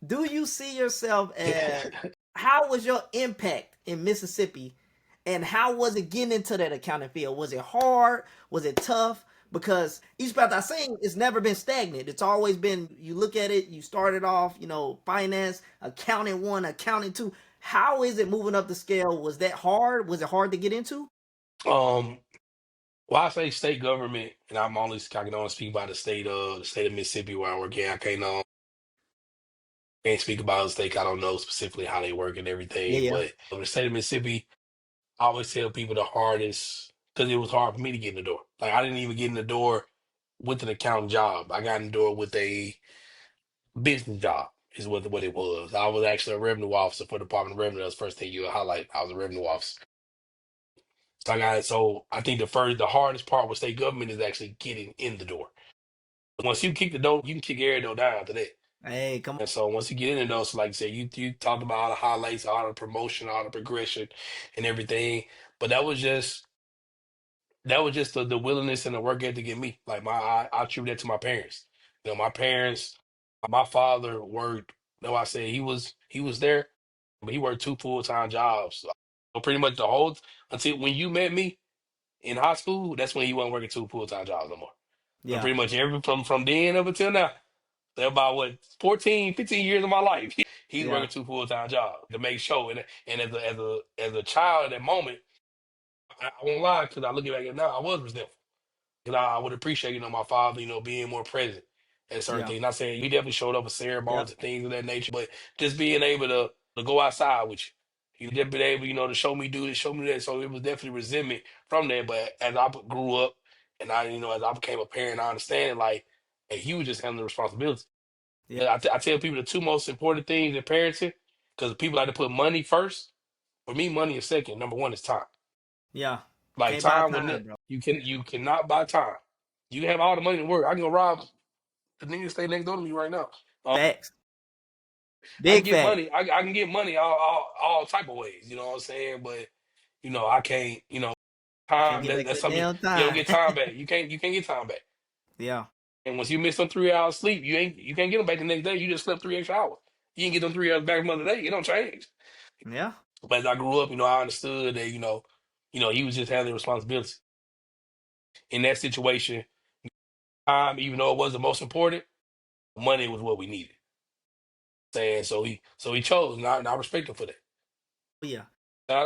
Do you see yourself as, how was your impact in Mississippi, and how was it getting into that accounting field? Was it hard? Was it tough? Because each path I seen, it's never been stagnant. It's always been, you look at it, you started off, finance, accounting one, accounting two. How is it moving up the scale? Was that hard? Was it hard to get into? Um, Well, I say state government, and I can only speak about the state of Mississippi where I work in. I can't speak about the state. I don't know specifically how they work and Yeah, everything, yeah. but the state of Mississippi, I always tell people the hardest because it was hard for me to get in the door. Like I didn't even get in the door with an accounting job. I got in the door with a business job. Is what it was. I was actually a revenue officer for the Department of Revenue. That's the first thing you highlight. I was a revenue officer. So I think the hardest part with state government is actually getting in the door. Once you kick the door, you can kick every door down after that. Hey, come on. And so once you get into those, like I said, you talked about all the highlights, all the promotion, all the progression, and everything. But that was just the willingness and the work ethic in me. Like I attribute that to my parents. My parents, my father worked. Though I said he was there, but he worked two full-time jobs. So pretty much the whole until when you met me in high school, that's when he wasn't working two full-time jobs no more. But Yeah, pretty much every from then up until now, they're about what 14, 15 years of my life. He's yeah, working two full-time jobs to make sure. And as a child at that moment, I won't lie, because I look back at it now, I was resentful. Because I would appreciate, my father, being more present at certain yeah, things. Not saying he definitely showed up for yeah, ceremonies and things of that nature, but just being able to go outside with you. You just been able, to show me do this, show me that. So it was definitely resentment from there. But as I grew up and as I became a parent, I understand like, hey, he was just handling the responsibility. yeah, I tell people the two most important things in parenting, because people like to put money first. For me, money is second. Number one is time. yeah. Like Can't buy time time, bro. you cannot buy time. You can have all the money in the world. I can go rob the nigga stay next door to me right now. Facts. I can Big get fact. money. I can get money all type of ways. You know what I'm saying? But I can't. Can't Time get back that's that something damn you don't time. get time back. You can't get time back. Yeah, And once you miss some 3 hours sleep, you can't get them back the next day. You just slept 3 extra hours. You can get them 3 hours back another day. It don't change. yeah, But as I grew up, I understood that he was just having responsibility in that situation. Time, even though it wasn't the most important, money was what we needed. Saying so he chose, and I respect him for that. yeah.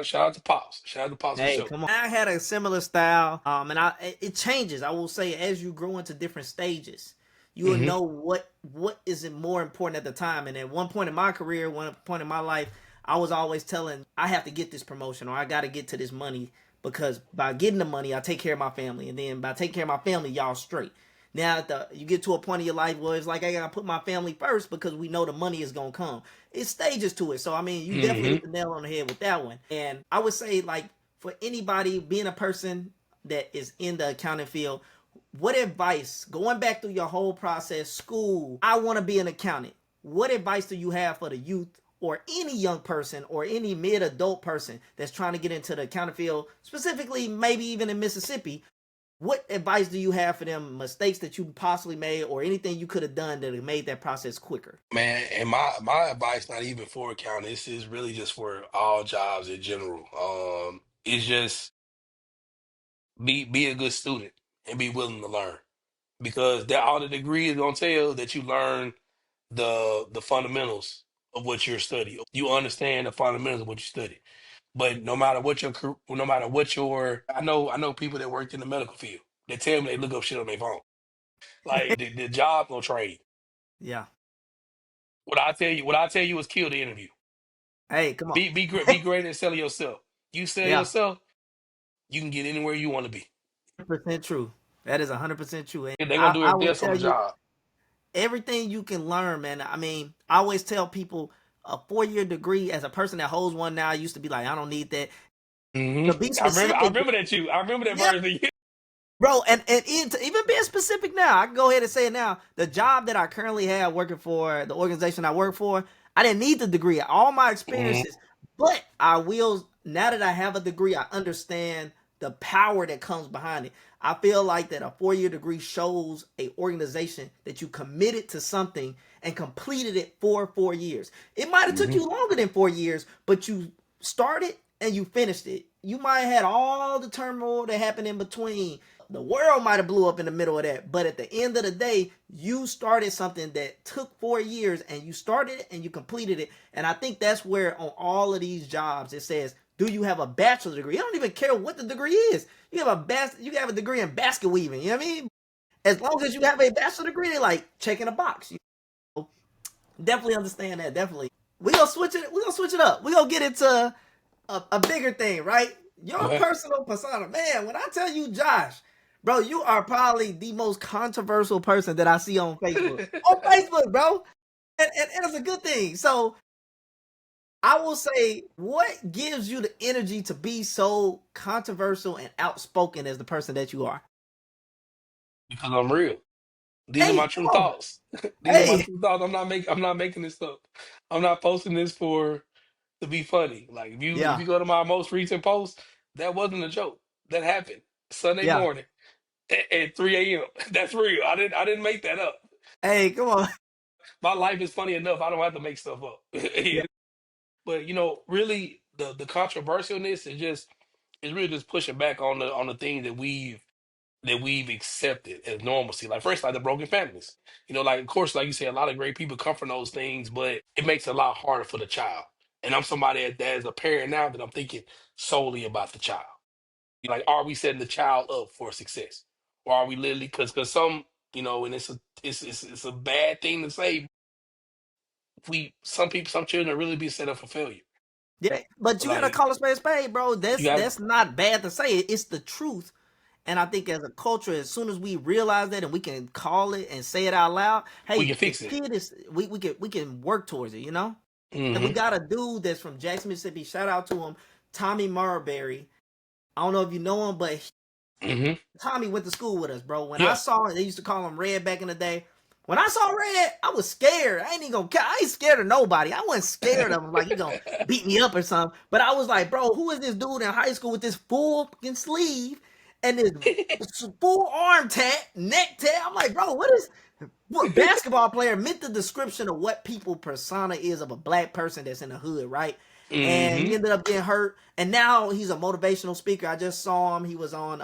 Shout out to Pops. Shout out to Pops for Hey, sure. come on. I had a similar style, and it changes. I will say as you grow into different stages, you will Hmm. know what is more important at the time. And at one point in my career, one point in my life, I was always telling I have to get this promotion or I got to get to this money because by getting the money, I take care of my family, and then by taking care of my family, y'all straight. Now you get to a point in your life where it's like I gotta put my family first because we know the money is gonna come. It's stages to it. So I mean, you definitely hit Hmm. the nail on the head with that one. And I would say like for anybody being a person that is in the accounting field, what advice going back through your whole process, school, I want to be an accountant. What advice do you have for the youth or any young person or any mid-adult person that's trying to get into the accounting field, specifically maybe even in Mississippi? What advice do you have for them? Mistakes that you possibly made, or anything you could have done that have made that process quicker? Man, and my advice, not even for accounting, this is really just for all jobs in general. It's just be a good student and be willing to learn, because that all the degree is gonna tell that you learn the fundamentals of what you're studying. You understand the fundamentals of what you study. But no matter what your, I know people that worked in the medical field. They tell me they look up shit on their phone. Like the job no trade. Yeah. What I tell you is kill the interview. Hey, come on. Be great at selling yourself. You sell Yeah. yourself, you can get anywhere you want to be. 100% true. That is 100% true. And They're gonna I, do I everything will else on tell the you job. everything you can learn, man. I mean, I always tell people a 4 year degree as a person that holds one now, I used to be like, I don't need that. Hmm. To be I remember. I specific, remember that you. I remember that yeah, version of you. bro, and even being specific now, I can go ahead and say it now. The job that I currently have working for the organization I work for, I didn't need the degree. All my Hmm. experiences, but I will now that I have a degree, I understand the power that comes behind it. I feel like that a 4 year degree shows a organization that you committed to something and completed it for 4 years. It might have took Hmm. you longer than 4 years, but you started and you finished it. You might have had all the turmoil that happened in between. The world might have blew up in the middle of that, but at the end of the day, you started something that took 4 years, and you started it and you completed it. And I think that's where on all of these jobs it says, do you have a bachelor's degree? I don't even care what the degree is. You have a degree in basket weaving. You know what I mean? As long as you have a bachelor degree, they like checking a box. You know? Definitely understand that. Definitely. We gonna switch it. We gonna switch it up. We gonna get into a bigger thing, right? Your Okay. personal persona, man. When I tell you, Josh, bro, you are probably the most controversial person that I see on Facebook. On Facebook, bro, and it's a good thing. So I will say, what gives you the energy to be so controversial and outspoken as the person that you are? Because I'm real. These are Hey, my come true on. thoughts. These are my Hey, true thoughts. I'm not making this up. I'm not posting this for to be funny. Like if yeah, you go to my most recent post, that wasn't a joke. That happened Sunday yeah. morning at 3 a.m. That's real. I didn't make that up. Hey, come on. My life is funny enough. I don't have to make stuff up. Yeah, But really the controversialness is really just pushing back on the things that we've accepted as normalcy. Like first, like the broken families. Like of course, like you said, a lot of great people come from those things, but it makes it a lot harder for the child. And I'm somebody that as a parent now that I'm thinking solely about the child. Like, are we setting the child up for success, or are we literally because some and it's a bad thing to say. We some children really be set up for failure. yeah. But you gotta Like call a spade, bro. you got That's not bad to say. It's the truth. And I think as a culture, as soon as we realize that and we can call it and say it out loud, we hey, can the fix it. kid is we can work towards it, you know? And we Hmm. got a dude that's from Jackson, Mississippi. Shout out to him, Tommy Marbury. I don't know if you know him, but Hmm. Tommy went to school with us, bro. When I Yeah. saw it, they used to call him Red back in the day. When I saw Red, I was scared. I ain't even gonna. I ain't scared of nobody. I wasn't scared of him like he gonna beat me up or something. But I was like, bro, who is this dude in high school with this full fucking sleeve and this full arm tat, neck tat? I'm like, bro, what is what basketball player meant the description of what people persona is of a black person that's in the hood, right? And he Hmm. ended up getting hurt, and now he's a motivational speaker. I just saw him; he was on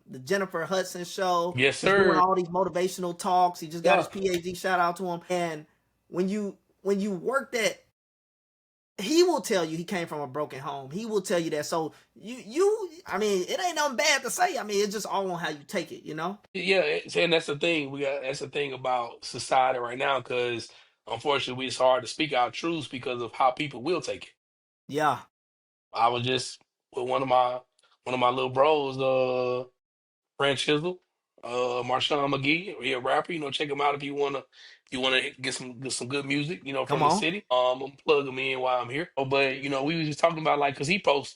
the Jennifer Hudson show. Yes, He's doing sir. all these motivational talks. He just got Yeah. his PhD. Shout out to him. And when you work that, he will tell you he came from a broken home. He will tell you that. So I mean, it ain't nothing bad to say. I mean, it's just all on how you take it, you know? Yeah, and that's the thing. That's the thing about society right now, because unfortunately, it's hard to speak our truths because of how people will take it. Yeah. I was just with one of my little bros, Fran Chisel, Marshawn McGee. He a rapper. Check him out if you wanna get some good music. Come From the on. city. I'm gonna plug him in while I'm here. But we was just talking about like because he posts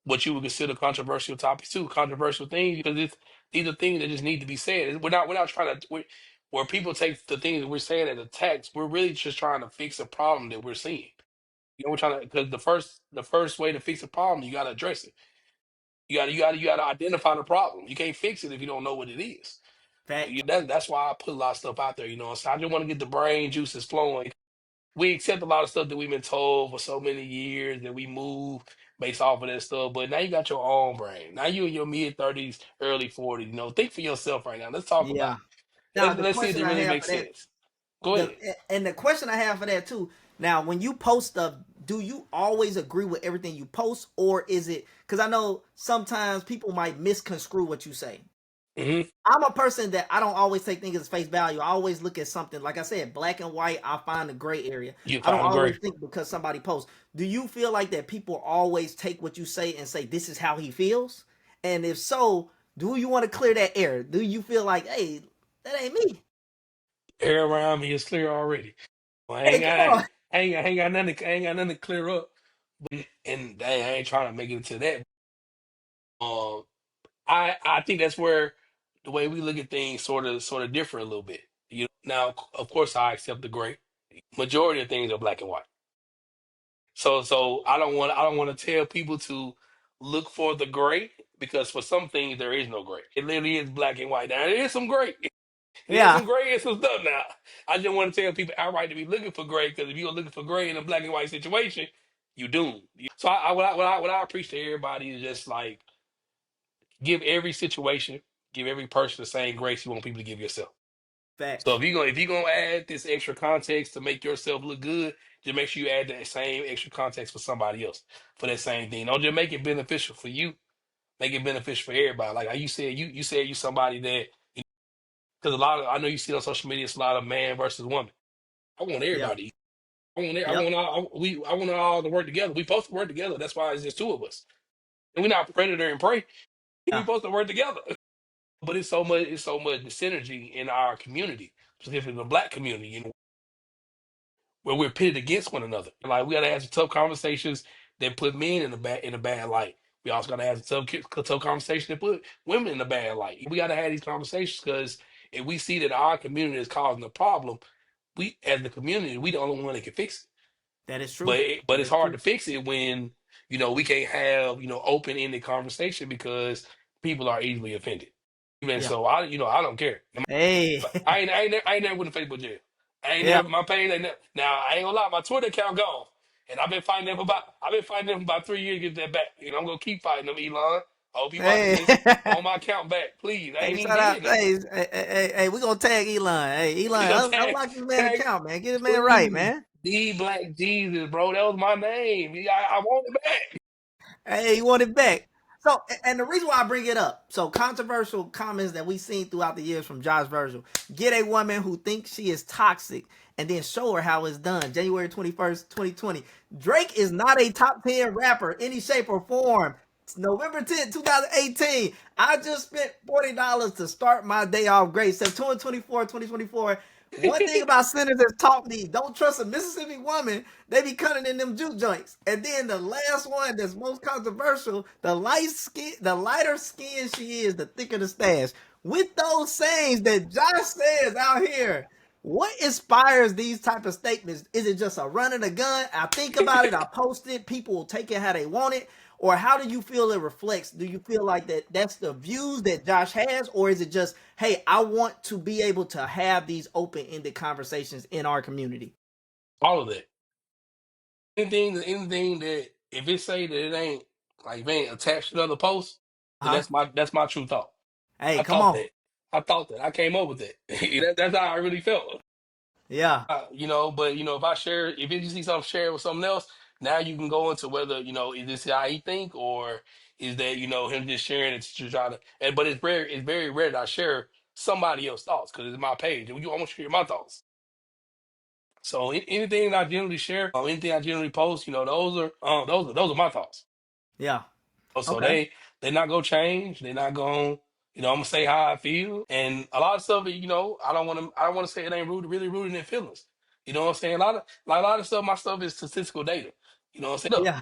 what you would consider controversial topics too, controversial things because these are things that just need to be said. We're not trying to where people take the things that we're saying as attacks. We're really just trying to fix a problem that we're seeing. We're trying to because the first way to fix a problem, you got to address it. You got to identify the problem. You can't fix it if you don't know what it is. Fact. That's why I put a lot of stuff out there. So I just want to get the brain juices flowing. We accept a lot of stuff that we've been told for so many years that we move based off of that stuff. But now you got your own brain. Now you in your mid 30s, early 40s. Think for yourself right now. Let's talk about Yeah. it. Now the Let's see if question it I really have makes for that sense. Go the ahead. and the question I have for that too. Now, when you post stuff, do you always agree with everything you post, or is it because I know sometimes people might misconstrue what you say? Hmm. I'm a person that I don't always take things as face value. I always look at something like I said, black and white. I find the gray area. You I don't find always great. think because somebody posts. Do you feel like that people always take what you say and say this is how he feels? And if so, do you want to clear that air? Do you feel like, hey, that ain't me? Air around me is clear already. Well, Hey, come on. I ain't got nothing. I ain't got nothing to clear up. And dang, I ain't trying to make it to that. Um, I think that's where the way we look at things sort of differ a little bit. Now, of course, I accept the gray. Majority of things are black and white. So I don't want to tell people to look for the gray because for some things there is no gray. It literally is black and white. Now there is some gray. There's Yeah, some gray and some stuff now. I just want to tell people outright to be looking for gray because if you're looking for gray in a black and white situation, you doomed. So what I preach to everybody is just like give every situation, give every person the same grace you want people to give yourself. So facts. if you're gonna add this extra context to make yourself look good, just make sure you add that same extra context for somebody else for that same thing. Don't just make it beneficial for you. Make it beneficial for everybody. Like you said, you said you somebody that because a lot of I know you see on social media it's a lot of man versus woman. I want Yeah. everybody. I Yep. want I want all to work together. We supposed to work together. That's why it's just two of us. And we're not predator and prey. We Yeah. supposed to work together. But it's so much synergy in our community, specifically the black community, where we're pitted against one another. Like we gotta have some tough conversations that put men in a bad light. We also gotta have some tough conversations that put women in a bad light. We gotta have these conversations because if we see that our community is causing the problem, we as the community, we the only one that can fix it. That is But true. That it's is hard true. to fix it when we can't have open ended conversation because people are easily offended. Even Yeah. so, I don't care. Hey. I ain't never went to Facebook jail. I ain't Yeah. never my page ain't never, now I ain't gonna lie, my Twitter account gone. And I've been fighting them for about 3 years to get that back. I'm gonna keep fighting them, Elon. I hope you watching Hey. this. I want my account back, please. I Hey, ain't even shout out. did nothing. Hey, we gonna tag Elon. Hey, We Elon, gonna tag, unlock this man tag, account, man. Get his man right, please. man. The Black Jesus, bro. That was my name. Yeah, I want it back. Hey, you want it back. So, and the reason why I bring it up, so controversial comments that we've seen throughout the years from Josh Virgil. Get a woman who thinks she is toxic and then show her how it's done. January 21st, 2020. Drake is not a top 10 rapper, any shape or form. It's November 10th, 2018. I just spent $40 to start my day off great. September 24th, 2024. One thing about sinners has taught me, don't trust a Mississippi woman. They be cutting in them juke joints. And then the last one that's most controversial, the lighter skin she is, the thicker the stash. With those sayings that Josh says out here, what inspires these type of statements? Is it just a run of the gun? I think about it, I post it, people will take it how they want it, or how do you feel it reflects? Do you feel like that's the views that Josh has, or is it just, hey, I want to be able to have these open-ended conversations in our community? All of that. Anything that if it say that it ain't like if it ain't attached to another post, then Huh? that's my true thought. Hey, I come thought on. that. I thought that. I came up with that. That's how I really felt. Yeah. But if I share, if you see something shared with something else, now you can go into whether is this how he think or is that him just sharing it to try to. And but it's very rare that I share somebody else's thoughts because it's my page. And I want to share my thoughts. So anything that I generally share, anything I generally post, those are my thoughts. Yeah. So Okay. they're not gonna change. They're not gonna, I'm gonna say how I feel. And a lot of stuff, I don't want to say it ain't really rooted in feelings. You know what I'm saying? A lot of stuff, my stuff is statistical data. You know what I'm saying? Look, Yeah.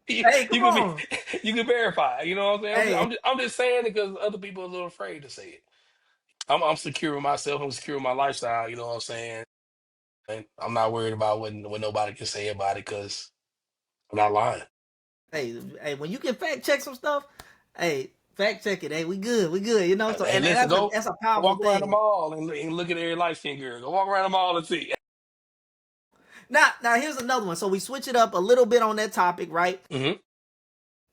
you, Hey, come you can be, on. you can verify. You know what I'm saying? Hey. I'm just saying it because other people are a little afraid to say it. I'm secure with myself. I'm secure with my lifestyle. You know what I'm saying? And I'm not worried about what nobody can say about it because I'm not lying. Hey, when you can fact check some stuff, hey, fact check it. Hey, we good. We good. You know, so Hey, and listen, that's a go powerful walk around the thing. mall and look at every light skinned girl. Go walk around the mall and see. Now here's another one. So we switch it up a little bit on that topic, right? Hmm.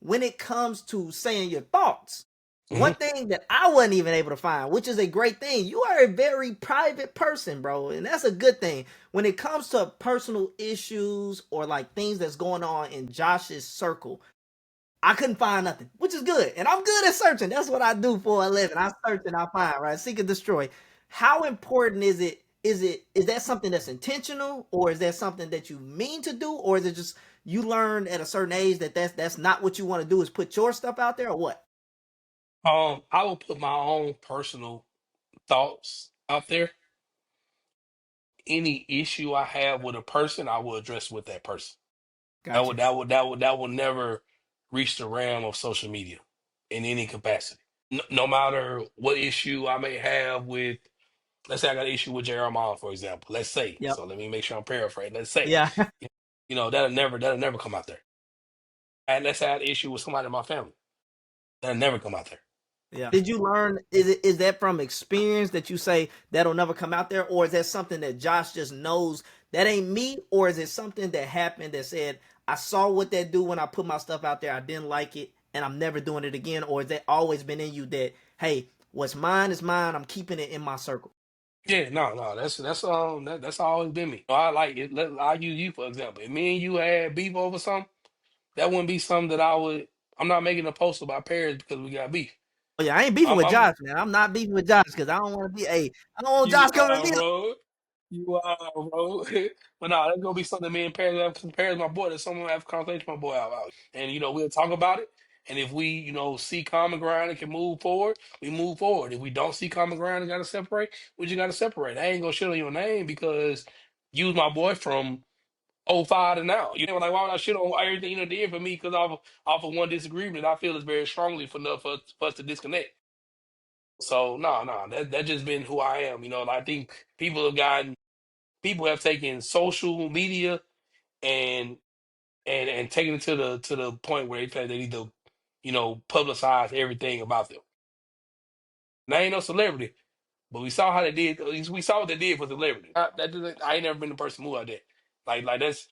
When it comes to saying your thoughts, Hmm. one thing that I wasn't even able to find, which is a great thing, you are a very private person, bro, and that's a good thing. When it comes to personal issues or like things that's going on in Josh's circle, I couldn't find nothing, which is good. And I'm good at searching. That's what I do for a living. I search and I find, right? Seek and destroy. How important is it? Is that something that's intentional, or is that something that you mean to do, or is it just you learn at a certain age that that's not what you want to do, is put your stuff out there, or what? I will put my own personal thoughts out there. Any issue I have with a person, I will address with that person. Gotcha. That would never reach the realm of social media in any capacity. No matter what issue I may have with, let's say I got an issue with Jeremiah, for example. Let's say, Yep. so let me make sure I'm paraphrasing. Let's say, Yeah. that'll never come out there. And let's say I had an issue with somebody in my family. That'll never come out there. Yeah. Did you learn? Is that from experience that you say that'll never come out there, or is that something that Josh just knows that ain't me, or is it something that happened that said I saw what that do when I put my stuff out there, I didn't like it, and I'm never doing it again, or is that always been in you that hey, what's mine is mine, I'm keeping it in my circle? Yeah, no, that's always been me. I like it. I use you for example. If me and you had beef over something, that wouldn't be something that I would. I'm not making a post about Paris because we got beef. Oh yeah, I ain't beefing I'm, with I'm Josh, man. I'm not beefing with Josh because I don't want to be a. I don't want you Josh coming to wild, me. bro. You wild, bro. But no, that's gonna be something me and Paris have. Cause Paris, my boy, that's something I have a conversation with my boy about. And we'll talk about it. And if we, see common ground and can move forward, we move forward. If we don't see common ground and gotta separate, we just gotta separate. I ain't gonna shit on your name because you was my boy from '05 to now. Like why would I shit on everything did for me because off of one disagreement I feel is very strongly for enough for us to disconnect. So no, no, that just been who I am. I think people have taken social media and and taken it to the point where they feel they need to, publicize everything about them. And I ain't no celebrity, but we saw how they did. We saw what they did for celebrity. I ain't never been the person who like that. Like that's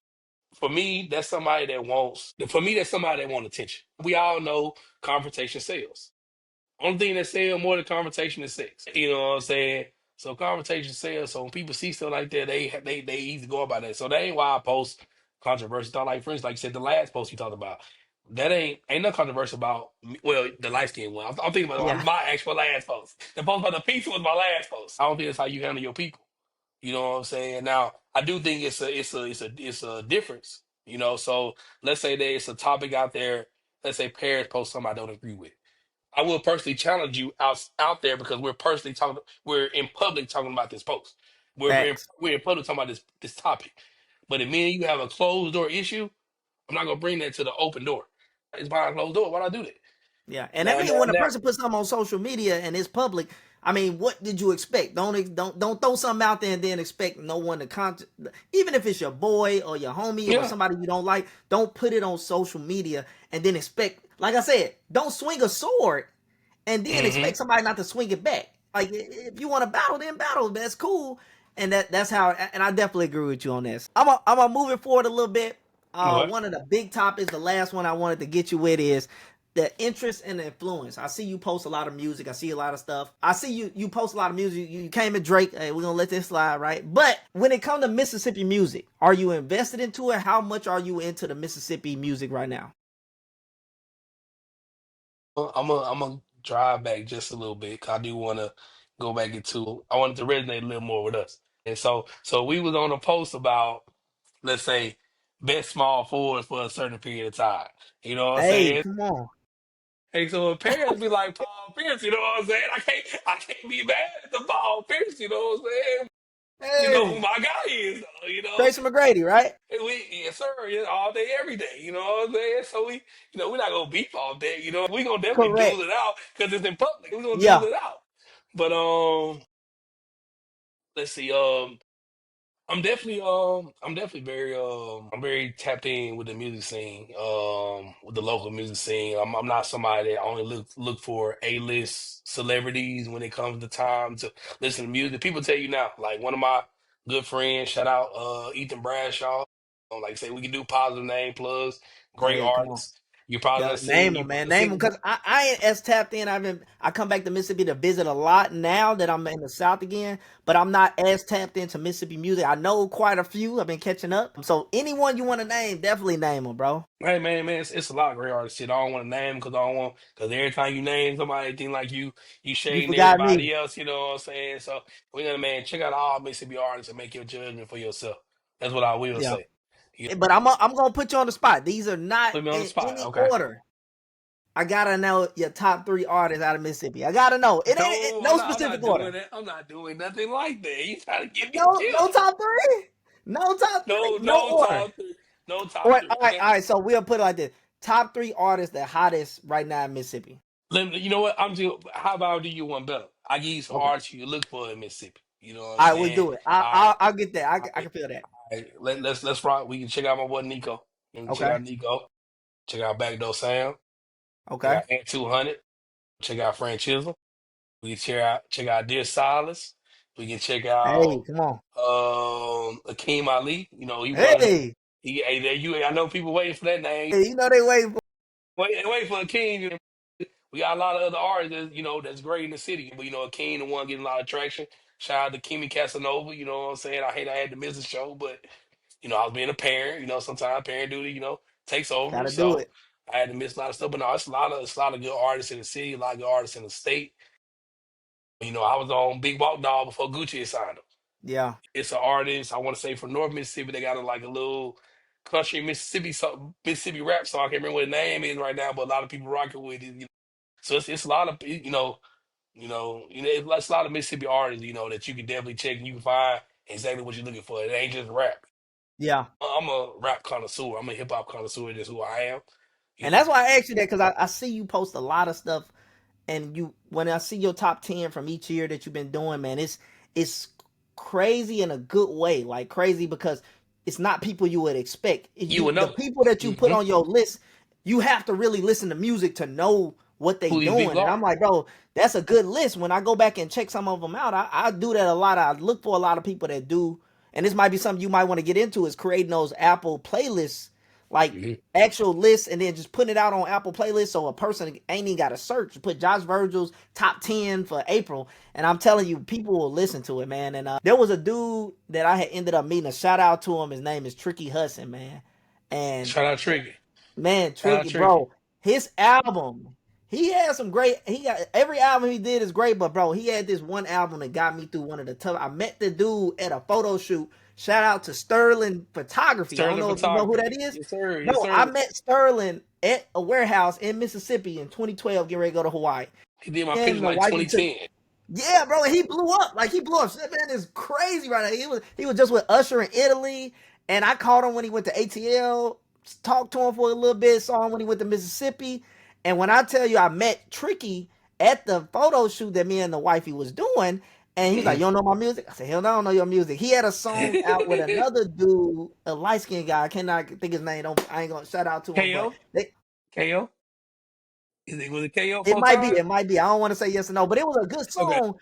for me. That's somebody that wants. For me, that's somebody that want attention. We all know confrontation sells. Only thing that sell more than confrontation is sex. You know what I'm saying? So confrontation sells. So when people see stuff like that, they easy go about that. So that ain't why I post controversy. Thought like friends, like you said, the last post you talked about. That ain't no controversy about well, the light skin one. I'm thinking about Yeah, my actual last post. The post about the pizza was my last post. I don't think that's how you handle your people. You know what I'm saying? Now, I do think it's a difference. So let's say there's a topic out there. Let's say parents post something I don't agree with. I will personally challenge you out there because we're personally talking. We're in public talking about this post. facts. We're in public talking about this topic. But if me and you have a closed door issue, I'm not gonna bring that to the open door. It's behind closed door. Why do I do that? Yeah, and I Now, mean, now, when a now. person puts something on social media and it's public, I mean, what did you expect? Don't throw something out there and then expect no one to even if it's your boy or your homie or Yeah. somebody you don't like, don't put it on social media and then expect. Like I said, don't swing a sword and then Hmm. expect somebody not to swing it back. Like if you want to battle, then battle. That's cool, and that's how. And I definitely agree with you on this. I'm gonna move it forward a little bit. Okay. One of the big topics, the last one I wanted to get you with is the interest and the influence. I see you post a lot of music. I see a lot of stuff. I see you post a lot of music. You came at Drake. Hey, we're gonna let this slide, right? But when it comes to Mississippi music, are you invested into it? How much are you into the Mississippi music right now? I'm gonna drive back just a little bit 'cause I do want to go back into. I wanted to resonate a little more with us. And so we was on a post about, let's say, best small forwards for a certain period of time. You know what I'm Hey, saying? come on. Hey, so if parents be like Paul Pierce, you know what I'm saying? I can't be mad at the Paul Pierce, you know what I'm saying? You know who Hey, my guy is, though, you know? Tracy McGrady, right? Yes, sir, yeah, all day, every day, you know what I'm saying? So we're not gonna beef all day, we gonna definitely duel Correct. it out because it's in public. We're gonna duel Yeah. it out. But let's see, I'm definitely I'm very tapped in with the music scene, with the local music scene. I'm not somebody that only look for A-list celebrities when it comes to time to listen to music. People tell you now, like one of my good friends, shout out Ethan Bradshaw. Like say we can do positive name plugs, great Hey, come on. artists. You probably Yeah, done name seen them, you man. Name them, seen because I ain't as tapped in. I come back to Mississippi to visit a lot now that I'm in the South again, but I'm not as tapped into Mississippi music. I know quite a few. I've been catching up. So anyone you want to name, definitely name them, bro. Hey man, it's a lot of great artists. Shit, I don't want to name because I don't want because every time you name somebody, they think like you You shading forgot me. everybody else. You know what I'm saying? So we gonna man check out all Mississippi artists and make your judgment for yourself. That's what I will Yeah, say. You but I'm gonna put you on the spot. These are not put me on the in spot, any okay? order. I gotta know your top three artists out of Mississippi. I gotta know. No, No I'm specific not order. doing that. I'm not doing nothing like that. You trying to get me No killed? top three. No top three. No, No no order. top three. No All top right, three. all right, Okay. all right. So we'll put it like this: top three artists that hottest right now in Mississippi. You know what? I'm just. How about I do you one better? I give you some Okay. artists you look for in Mississippi. You know what I'm All right, we saying? do it. All right. I'll get that. All I right. can feel that. Hey, let's rock. We can check out my boy Nico. We can check Okay. out Nico. Check out Backdoor Sam. Check Okay. out Ant 200. Check out Frank Chisholm. We can check out Dear Silas. We can check Hey, out come on. Akeem Ali. He was Hey, he. Hey, there you. I know people waiting for that name. hey, you know they waiting for. Wait for Akeem. We got a lot of other artists, that's great in the city. But Akeem, the one getting a lot of traction. Shout out to Kimmy Casanova. You know what I'm saying? I hate I had to miss the show, but I was being a parent. Sometimes parent duty, takes over. Gotta do So it. I had to miss a lot of stuff. But no, it's a lot of good artists in the city, a lot of good artists in the state. I was on Big Walk Dog before Gucci had signed him. Yeah. It's an artist, I want to say from North Mississippi. They got like a little country Mississippi rap song. I can't remember what the name is right now, but a lot of people rocking with it. So it's a lot of it's a lot of Mississippi artists, that you can definitely check and you can find exactly what you're looking for. It ain't just rap. Yeah. I'm a rap connoisseur. I'm a hip hop connoisseur. That's who I am. You And know, that's why I asked you that because I see you post a lot of stuff. and you when I see your top 10 from each year that you've been doing, man, it's crazy in a good way. Like crazy because it's not people you would expect. You would The know. people that you put Hmm. on your list, you have to really listen to music to know what they Who these doing. people And are. I'm like, bro, that's a good list. When I go back and check some of them out, I do that a lot. I look for a lot of people that do, and this might be something you might want to get into is creating those Apple playlists, like Hmm. actual lists, and then just putting it out on Apple playlists so a person ain't even got to search. Put Josh Virgil's top 10 for April, and I'm telling you, people will listen to it, man. And there was a dude that I had ended up meeting. A shout out to him. His name is Tricky Hudson, man. And Shout out Tricky. man, Shout out Tricky, Tricky. bro, his album, he had some great. He got every album he did is great, but bro, he had this one album that got me through one of the tough. I met the dude at a photo shoot. Shout out to Sterling Photography. I don't Sterling know if you know who that Photography. is. Yes, sir. Yes, Bro, I sir. met Sterling at a warehouse in Mississippi in 2012, getting ready to go to Hawaii. He did my picture And the like wifey took, 2010. yeah, bro, he blew up. Like he blew up. That man is crazy right now. He was just with Usher in Italy, and I caught him when he went to ATL. Talked to him for a little bit. Saw him when he went to Mississippi. And when I tell you, I met Tricky at the photo shoot that me and the wifey was doing, and he's like, "You don't know my music?" I said, "Hell, no, I don't know your music." He had a song out with Hmm. another dude, a light skinned guy. I cannot think his name. Don't I ain't gonna shout out to him, but KO? KO? Was it KO it full might be. time? It might be. I don't want to say yes or no, but it was a good Okay. song.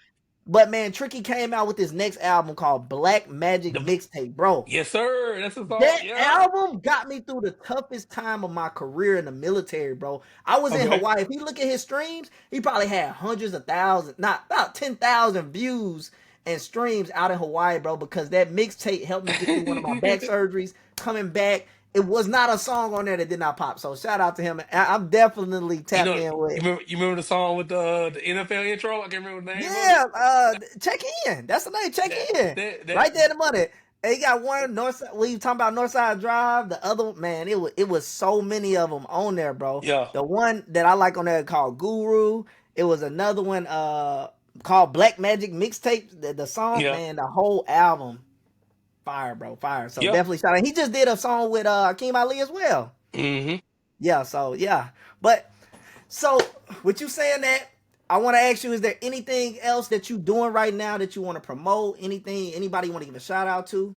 But man, Tricky came out with his next album called Black Magic The, Mixtape, bro. yes, sir. That's the song. That Yeah. album got me through the toughest time of my career in the military, bro. I was in Okay. Hawaii. If you look at his streams, he probably had hundreds of thousands, not about 10,000 views and streams out in Hawaii, bro, because that mixtape helped me get through one of my back surgeries. Coming back, it was not a song on there that did not pop. So shout out to him. I'm definitely You tapped know, in with. you remember the song with the NFL intro? I can't remember the name of it. Yeah, check in. That's the name. Check That in. that Right there in the money. And you got one north. We talking about Northside Drive. The other man, it was so many of them on there, bro. yeah. The one that I like on there called Guru. It was another one called Black Magic Mixtape. The song, Yeah. man, the whole album, fire, bro, fire. So Yeah. definitely shout out. He just did a song with Akeem Ali as well. Hmm. Yeah, so yeah, but so, with you saying that, I want to ask you: is there anything else that you doing right now that you want to promote? Anything? Anybody you want to give a shout out to?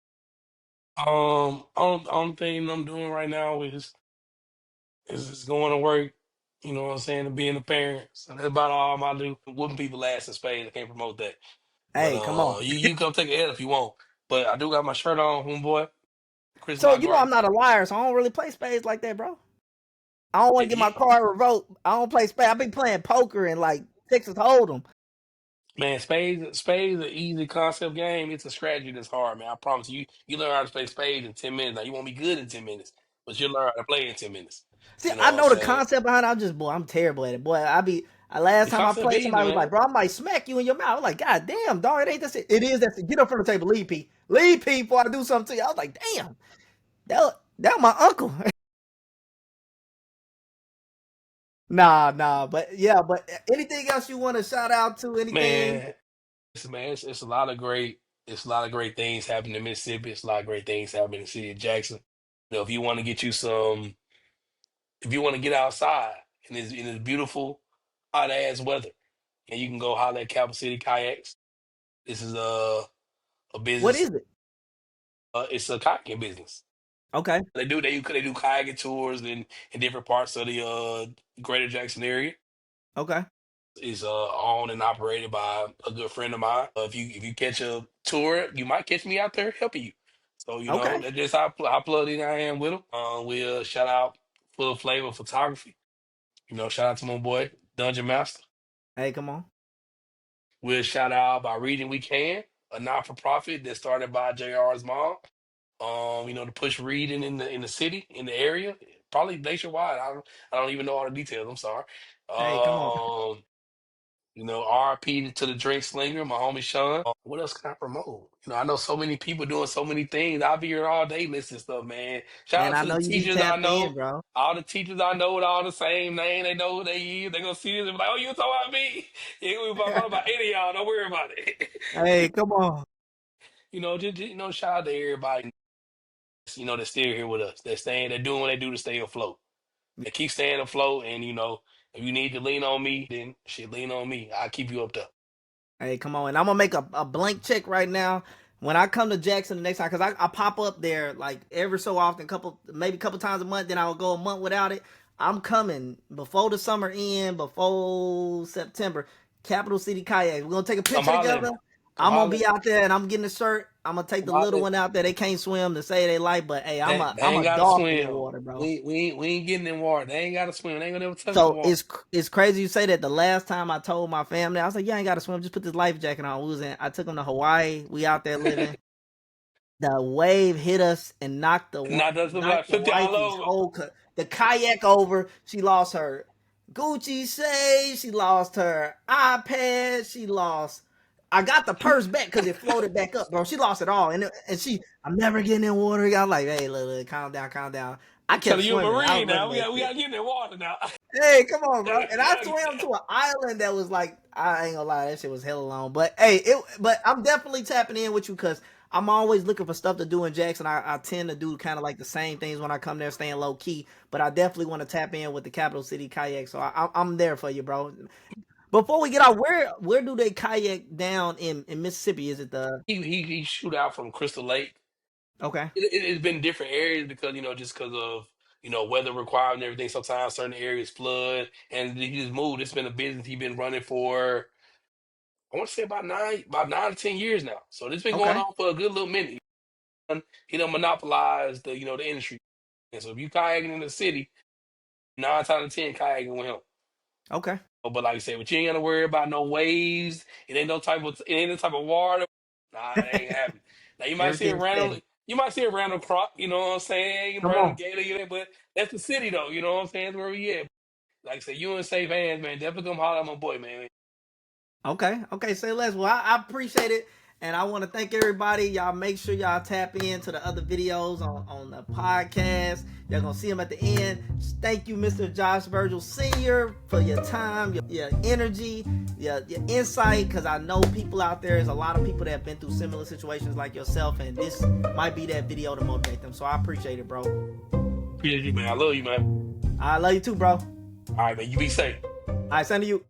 Only thing I'm doing right now is just going to work. You know what I'm saying? And being a parent. So that's about all I do. Whooping people ass in spades. I can't promote that. But Hey, come on. you come take a L if you want. But I do got my shirt on, homeboy. Chris So Lock you know Garden. I'm not a liar, so I don't really play spades like that, bro. I don't want to get Yeah, my card revoked. I don't play spades. I be playing poker and like Texas Hold'em. man, spades an easy concept game. It's a strategy that's hard, man. I promise you. You learn how to play spades in 10 minutes. Now you won't be good in 10 minutes, but you'll learn how to play in 10 minutes. See, You know I what I'm know the saying? concept behind it. I'm just, boy, I'm terrible at it. Boy, last The time I concept played, easy, somebody was like, man. bro, I might smack you in your mouth. I was like, God damn, dog, it ain't that. It is that. Get up from the table, leave, P. Leave, P, before I do something to you. I was like, damn, that was my uncle. Nah, but yeah, but anything else you want to shout out to? Anything? Man, it's a lot of it's a lot of great things happening in Mississippi. It's a lot of great things happening in the city of Jackson. You know, if you want to get you some, if you want to get outside in this beautiful hot ass weather, and you can go holler at Capital City Kayaks. This is a What business. is it? It's a kayaking business. Okay, They do kayaking tours in different parts of the greater Jackson area. okay. Is owned and operated by a good friend of mine. If you catch a tour, you might catch me out there helping you. So you know Okay. that's just how plugged in I am with them. We shout out Full Flavor Photography. You know, shout out to my boy Dungeon Master. Hey, come on. We'll shout out by Reading We Can, a not for profit that started by JR's mom. You know, to push reading in the city, in the area, probably nationwide. I don't even know all the details. I'm sorry. Hey, come on. Um, you know, RP to the drink slinger, my homie Sean. What else can I promote? You know, I know so many people doing so many things. I'll be here all day listing stuff, man. Shout Man, out I to the know you be teachers I tapped in, know. bro. All the teachers I know with all the same name, they know who they is. They gonna see this and be like, "Oh, you talking about me?" Yeah, we about any of y'all. Don't worry about it. Hey, come on. You know, just, you know, shout out to everybody. You know, that's still here with us. They're doing what they do to stay afloat. They keep staying afloat, and you know. If you need to lean on me, then shit, lean on me. I'll keep you up there. Hey, come on. And I'm gonna make a blank check right now. When I come to Jackson the next time, because I pop up there like every so often, maybe a couple times a month, then I'll go a month without it. I'm coming before the summer end, before September. Capital City Kayak. We're gonna take a Come picture holler at together. me. Come I'm gonna holler at be me. out there and I'm getting a shirt. I'm gonna take Come the holler little at one out there. They can't swim to say they like, but hey, I'm me. a They I'm ain't a gotta dolphin in swim. water, bro. We ain't getting in water. They ain't gotta swim. They ain't gonna never touch the So water. it's crazy you say that. The last time I told my family, I was like, "You ain't got to swim. Just put this life jacket on." I took them to Hawaii. We out there living. The wave hit us and Not just like knocked the put you all wifey's over. whole the kayak over. She lost her Gucci shade. She lost her iPad. She lost. I got the purse back because it floated back up, bro. She lost it all, I'm never getting in water. I'm like, hey, look, calm down, calm down. I I'm kept telling you, a swimming. I was Marine now. running We that got we shit. got to get in the water now. Hey, come on, bro. And I swam to an island that was like, I ain't gonna lie, that shit was hella long. But hey, but I'm definitely tapping in with you because I'm always looking for stuff to do in Jackson. I tend to do kind of like the same things when I come there, staying low key. But I definitely want to tap in with the Capital City Kayak. So I'm there for you, bro. Before we get out, where do they kayak down in Mississippi? Is it the He shoot out from Crystal Lake. okay, It's been different areas because just because of weather requirement and everything. Sometimes certain areas flood, and he just moved. It's been a business he's been running for I want to say about 9 to 10 years now. So this been going okay, on for a good little minute. He done monopolized the industry. And so if you kayaking in the city, 9 times out of 10 kayaking with him. okay? But like I said, but you ain't gotta worry about no waves. It ain't no type of water. Nah, it ain't happening. Now Everything's steady. you might see a random croc, you know what I'm saying? Come Random on. gator, but that's the city though, you know what I'm saying? That's where we at. Like I said, you in safe hands, man. Definitely come holler at my boy, man. Okay, okay, say less. Well, I appreciate it, and I want to thank everybody. Y'all make sure y'all tap into the other videos on the podcast. Y'all gonna see them at the end. Thank you, Mr. Josh Virgil Sr., for your time, your energy, your insight. Because I know people out there, there's a lot of people that have been through similar situations like yourself, and this might be that video to motivate them. So I appreciate it, bro. Appreciate you, man. I love you, man. I love you too, bro. All All right, man. You be safe. right, send to you.